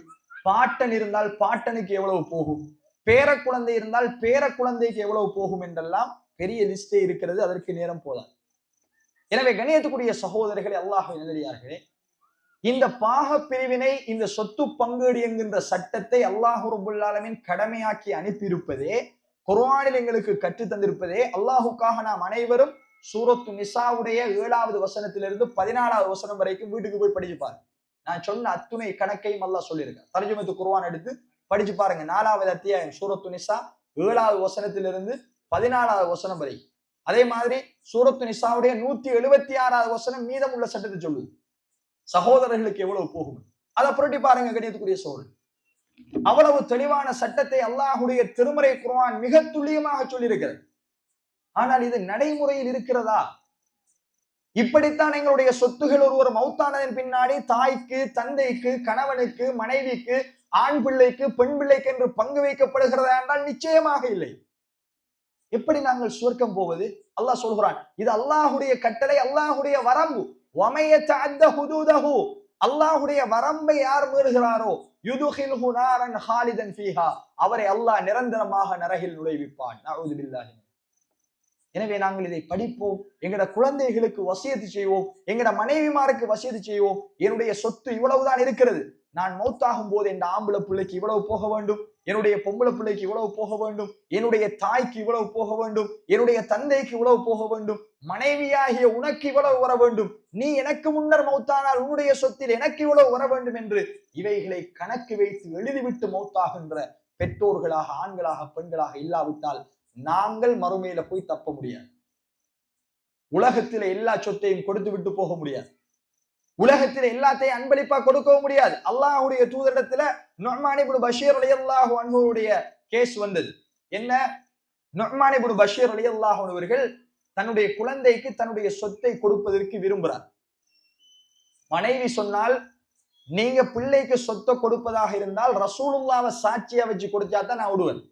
பாட்டன் இருந்தால் பாட்டனுக்கு எவ்வளவு போகும், பேர குழந்தை இருந்தால் பேர குழந்தைக்கு எவ்வளவு போகும் என்றெல்லாம் பெரிய லிஸ்டே இருக்கிறது. அதற்கு நேரம் போதாது. எனவே கண்ணியத்துக்குரிய சகோதரர்களே, அல்லாஹ்வின் நல்லடியார்களே, இந்த பாக பிரிவினை, இந்த சொத்து பங்கீடு என்கின்ற சட்டத்தை அல்லாஹ் ரப்பல் ஆலமீன் கடமையாக்கி அனுப்பியிருப்பதே, குர்ஆனில் எங்களுக்கு கற்றுத் தந்திருப்பதே, அல்லாஹுக்காக நாம் அனைவரும் சூரத்து நிசாவுடைய 7வது வசனத்திலிருந்து 14வது வசனம் வரைக்கும் வீட்டுக்கு போய் படிச்சு பாருங்க. நான் சொன்ன அத்துணை கணக்கையும் அல்லாஹ் சொல்லியிருக்கேன். தர்ஜுமத்து குர்ஆன் எடுத்து படிச்சு பாருங்க. 4வது அத்தியாயம் சூரத்து நிசா 7வது வசனத்திலிருந்து 14வது வசனம் வரை. அதே மாதிரி சூரத்து நிசாவுடைய 176வது வசனம் மீதம் உள்ள சட்டத்தை சொல்லுது. சகோதரர்களுக்கு எவ்வளவு போகும் அதை புரட்டி பாருங்க கண்ணியத்துக்குரிய சகோதரர். அவ்வளவு தெளிவான சட்டத்தை அல்லாஹ்வுடைய திருமறை குர்ஆன் மிக துல்லியமாக சொல்லியிருக்கிறது. ஆனால் இது நடைமுறையில் இருக்கிறதா? இப்படித்தான் எங்களுடைய சொத்துகள் ஒருவர் மௌத்தானதன் பின்னாடி தாய்க்கு, தந்தைக்கு, கணவனுக்கு, மனைவிக்கு, ஆண் பிள்ளைக்கு, பெண் பிள்ளைக்கு என்று பங்கு வைக்கப்படுகிறதா என்றால் நிச்சயமாக இல்லை. எப்படி நாங்கள் சுவர்க்கம் போவது? அல்லாஹ் சொல்கிறான், இது அல்லாஹ்வுடைய கட்டளை, அல்லாஹ்வுடைய வரம்பு. அல்லாஹ்வுடைய வரம்பை யார் மீறுகிறாரோ யுதுகில்ஹு நாரன் ஹாலிதன் ஃபீஹா, அவரை அல்லாஹ் நிரந்தரமாக நரகில் நுழைவிப்பான். நஊது பில்லாஹி. எனவே நாங்கள் இதை படிப்போம், எங்கட குழந்தைகளுக்கு வசியத்து செய்வோம், எங்கட மனைவிமாருக்கு வசியத்து செய்வோம். என்னுடைய சொத்து இவ்வளவுதான் இருக்கிறது, நான் மௌத்தாகும் போது என் ஆம்பளை பிள்ளைக்கு இவ்வளவு போக வேண்டும், என்னுடைய பொம்பளை பிள்ளைக்கு இவ்வளவு போக வேண்டும், என்னுடைய தாய்க்கு இவ்வளவு போக வேண்டும், என்னுடைய தந்தைக்கு இவ்வளவு போக வேண்டும், மனைவியாகிய உனக்கு இவ்வளவு வர வேண்டும், நீ எனக்கு முன்னர் மௌத்தானால் உன்னுடைய சொத்தில் எனக்கு இவ்வளவு வர வேண்டும் என்று இவைகளை கணக்கு வைத்து எழுதிவிட்டு மௌத்தாகின்ற பெற்றோர்களாக ஆண்களாக பெண்களாக இல்லாவிட்டால் நாங்கள் மறுமையில போய் தப்ப முடியாது. உலகத்தில எல்லா சொத்தையும் கொடுத்து விட்டு போக முடியாது. உலகத்தில எல்லாத்தையும் அன்பளிப்பா கொடுக்கவும் முடியாது. அல்லாஹ்வுடைய தூதரிடத்துல நுஅமான் இப்னு பஷீர் ரலியல்லாஹு அன்ஹுவுடைய கேஸ் வந்தது. என்ன? நுஅமான் இப்னு பஷீர் ரலியல்லாஹு அன்ஹு அவர்கள் தன்னுடைய குழந்தைக்கு தன்னுடைய சொத்தை கொடுப்பதற்கு விரும்புகிறார். மனைவி சொன்னால், நீங்க பிள்ளைக்கு சொத்தை கொடுப்பதாக இருந்தால் ரசூலுல்லாஹ்வை சாட்சியா வச்சு கொடுத்தா தான் நான் விடுவேன்.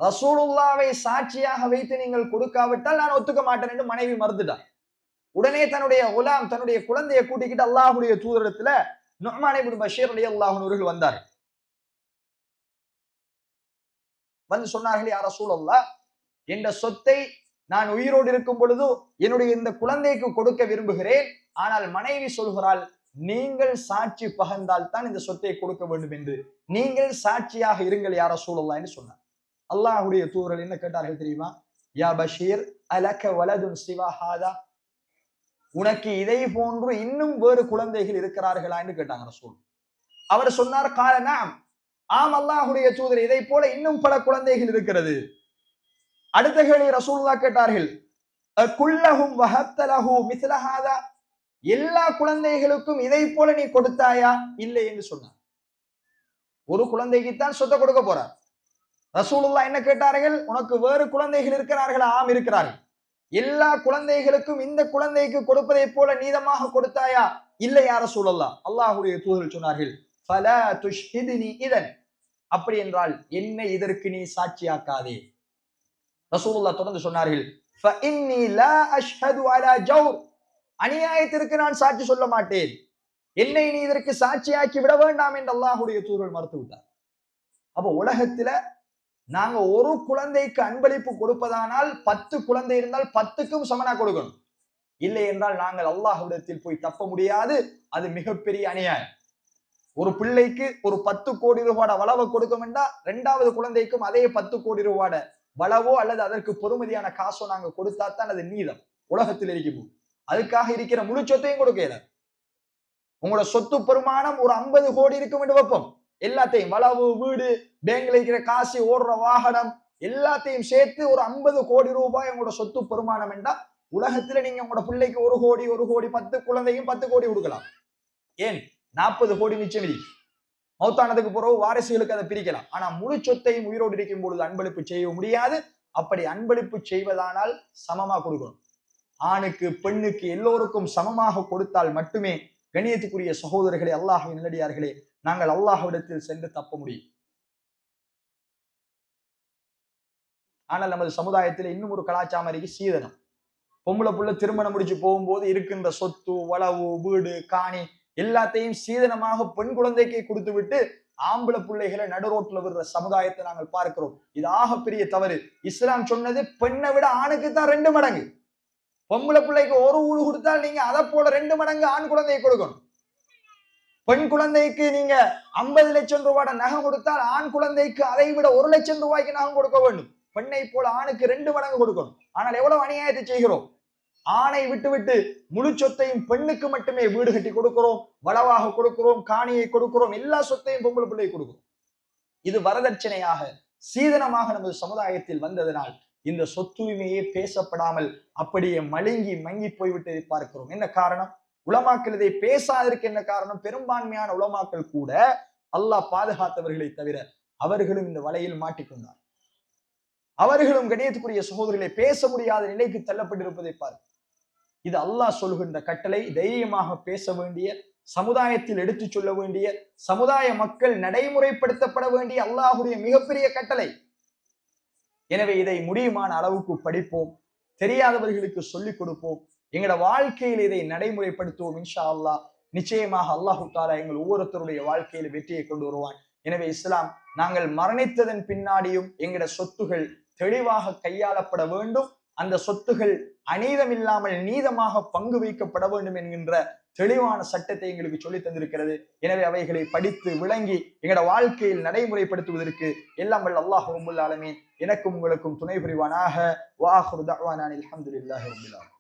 ரசூலுல்லாஹ்வை சாட்சியாக வைத்து நீங்கள் கொடுக்காவிட்டால் நான் ஒத்துக்க மாட்டேன் என்று மனைவி மறுத்துட்டார். உடனே தன்னுடைய குலாம், தன்னுடைய குழந்தையை கூட்டிக்கிட்டு அல்லாஹ்வுடைய தூதரிடத்துல நுஅமான் இப்னு பஷீர் ரலியல்லாஹு அன்ஹு அவர்கள் வந்தார். வந்து சொன்னார்கள், யா ரசூலல்லாஹ், இந்த சொத்தை நான் உயிரோடு இருக்கும் பொழுது என்னுடைய இந்த குழந்தைக்கு கொடுக்க விரும்புகிறேன். ஆனால் மனைவி சொல்கிறாள், நீங்கள் சாட்சி பகர்ந்தால் தான் இந்த சொத்தை கொடுக்க வேண்டும் என்று, நீங்கள் சாட்சியாக இருங்கள் யா ரசூலல்லாஹ் என்று சொன்னார். அல்லாஹ்வுடைய தூதர் என்ன கேட்டார்கள் தெரியுமா? யா பஷீர் அலக வலதுன் சிவா ஹாதா, உனக்கு இதை போன்று இன்னும் வேறு குழந்தைகள் இருக்கிறார்களா என்று கேட்டாங்க ரசூல். அவர் சொன்னார், கால நஅம், ஆம் அல்லாஹ்வுடைய தூதர், இதை போல இன்னும் பல குழந்தைகள் இருக்கிறது. அடுத்த கேள்வி ரசூலுல்லாஹ் கேட்டார்கள், குல்லஹும் வஹப்த லஹு மிஸ்ல ஹாதா, எல்லா குழந்தைகளுக்கும் இதை போல நீ கொடுத்தாயா? இல்லை என்று சொன்னார். ஒரு குழந்தைக்கு தான் சொத்தை கொடுக்க போறார். ரசூலுல்லாஹ் என்ன கேட்டார்கள்? உனக்கு வேறு குழந்தைகள் இருக்கிறார்களா? ஆம் இருக்கிறார்கள். எல்லா குழந்தைகளுக்கும் இந்த குழந்தைக்கு கொடுப்பதை போல நீதமாக கொடுத்தாயா? இல்லை யா ரசூலல்லாஹ். அல்லாஹ்வுடைய தூதர் சொன்னார்கள், ஃபலா துஷ்ஹிதுனி இதன், அப்படி என்றால் என்னை இதற்கு நீ சாட்சியாக்காதே. ரசூலுல்லாஹ் தொடர்ந்து சொன்னார்கள், ஃபஇன்னி லா அஷ்ஹது அலா ஜௌர், அநியாயத்திற்கு நான் சாட்சி சொல்ல மாட்டேன், என்னை நீ இதற்கு சாட்சியாக்கி விட வேண்டாம் என்று அல்லாஹ்வுடைய தூதர் மறுத்து விட்டார். அப்ப உலகத்துல நாங்க ஒரு குழந்தைக்கு அன்பளிப்பு கொடுப்பதானால் 10 குழந்தை இருந்தால் 10க்கும் சமனா கொடுக்கணும். இல்லை என்றால் நாங்கள் அல்லாஹ்விடத்தில் போய் தப்ப முடியாது. அது மிகப்பெரிய அநியாயம். ஒரு பிள்ளைக்கு ஒரு 10 கோடி ரூபாய் வளவை கொடுக்க வேண்டாம், 2வது குழந்தைக்கும் அதே 10 கோடி ரூபாய் வளவோ அல்லது அதற்கு பொறுமதியான காசோ நாங்க கொடுத்தா தான் அது நீதம் உலகத்தில் இருக்கும். அதுக்காக இருக்கிற முழு சொத்தையும் கொடுக்கல. உங்களோட சொத்து பெருமானம் ஒரு 50 கோடி இருக்கும் என்று வைப்போம். எல்லாத்தையும் வளவு, வீடு, பேங்க்ல இருக்கிற காசு, ஓடுற வாகனம் எல்லாத்தையும் சேர்த்து ஒரு 50 கோடி ரூபாய் உங்களோட சொத்து பெருமானம் என்றா உலகத்துல நீங்க உங்களோட பிள்ளைக்கு 1 கோடி 1 கோடி 10 குழந்தையும் 10 கோடி கொடுக்கலாம். ஏன் 40 கோடி மிச்சம் இருக்கு. மௌத்தானதுக்கு பிறகு வாரிசுகளுக்கு அதை பிரிக்கலாம். ஆனா முழு சொத்தையும் உயிரோடு இருக்கும் பொழுது அன்பளிப்பு செய்ய முடியாது. அப்படி அன்பளிப்பு செய்வதானால் சமமா கொடுக்கணும். ஆணுக்கு பெண்ணுக்கு எல்லோருக்கும் சமமாக கொடுத்தால் மட்டுமே கண்ணியத்துக்குரிய சகோதரர்களே, அல்லாஹ்வின் நல்லடியார்களே, நாங்கள் அல்லாஹ்விடத்தில் சென்று தப்ப முடியும். ஆனால் நமது சமுதாயத்தில் இன்னும் ஒரு கலாச்சாரம் இருக்கு, சீதனம். பொம்பளை புள்ள திருமணம் முடிச்சு போகும்போது இருக்கின்ற சொத்து, வளவு, வீடு, காணி எல்லாத்தையும் சீதனமாக பெண் குழந்தைக்கு கொடுத்து விட்டு ஆம்பளை பிள்ளைகளை நடுரோட்டில் விடுற சமுதாயத்தை நாங்கள் பார்க்கிறோம். இது ஆகப்பெரிய தவறு. இஸ்லாம் சொன்னது பெண்ணை விட ஆணுக்கு தான் 2 மடங்கு. பொம்பளை பிள்ளைக்கு ஒரு ஊடு கொடுத்தால் நீங்க அதை போல 2 மடங்கு ஆண் குழந்தையை கொடுக்கணும். பெண் குழந்தைக்கு நீங்க 50 லட்சம் ரூபாய் நகை கொடுத்தால் ஆண் குழந்தைக்கு அதை விட 1 லட்சம் ரூபாய்க்கு நகை கொடுக்க வேண்டும். பெண்ணை போல ஆணுக்கு 2 மடங்கு கொடுக்கணும். ஆனால் எவ்வளவு அநியாயத்தை செய்கிறோம். ஆணை விட்டு விட்டு முழு சொத்தையும் பெண்ணுக்கு மட்டுமே வீடு கட்டி கொடுக்கிறோம், வளவாக கொடுக்கிறோம், காணியை கொடுக்கிறோம், எல்லா சொத்தையும் பொம்பளை பிள்ளை கொடுக்கிறோம். இது வரதட்சணையாக சீதனமாக நமது சமுதாயத்தில் வந்ததனால் இந்த சொத்துரிமையே பேசப்படாமல் அப்படியே மழுங்கி மங்கி போய்விட்டதை பார்க்கிறோம். என்ன காரணம்? உலமாக்கள் இதை பேசாததற்கு என்ன காரணம்? பெரும்பான்மையான உலமாக்கள் கூட அல்லாஹ் பாதுகாத்தவர்களை தவிர அவர்களும் இந்த வலையில் மாட்டிக்கொண்டார். அவர்களும் கண்ணியத்துக்குரிய சகோதரர்களை பேச முடியாத நிலைக்கு தள்ளப்பட்டிருப்பதை பார்க்க. இது அல்லாஹ் சொல்கின்ற கட்டளை. தைரியமாக பேச வேண்டிய, சமுதாயத்தில் எடுத்து சொல்ல வேண்டிய, சமுதாய மக்கள் நடைமுறைப்படுத்தப்பட வேண்டிய அல்லாஹுடைய மிகப்பெரிய கட்டளை. எனவே இதை முடியுமான அளவுக்கு படிப்போம், தெரியாதவர்களுக்கு சொல்லிக் கொடுப்போம், எங்களோட வாழ்க்கையில் இதை நடைமுறைப்படுத்துவோம். இன்ஷா அல்லாஹ் நிச்சயமாக அல்லாஹு தாலா எங்கள் ஒவ்வொருத்தருடைய வாழ்க்கையில் வெற்றியை கொண்டு வருவான். எனவே இஸ்லாம் நாங்கள் மரணித்ததன் பின்னாடியும் எங்களோட சொத்துகள் தெளிவாக கையாளப்பட வேண்டும், அந்த சொத்துகள் அநீதம் இல்லாமல் நீதமாக பங்கு வைக்கப்பட வேண்டும் என்கின்ற தெளிவான சட்டத்தை எங்களுக்கு சொல்லி தந்திருக்கிறது. எனவே அவைகளை படித்து விளங்கி எங்களோட வாழ்க்கையில் நடைமுறைப்படுத்துவதற்கு எல்லாம் வல்ல அல்லாஹ் ரப்பல் ஆலமீன் எனக்கும் உங்களுக்கும் துணை புரிவானாக. வ ஆகிரு தஅவானா அல்ஹம்துலில்லாஹி ரப்பில் ஆலமீன்.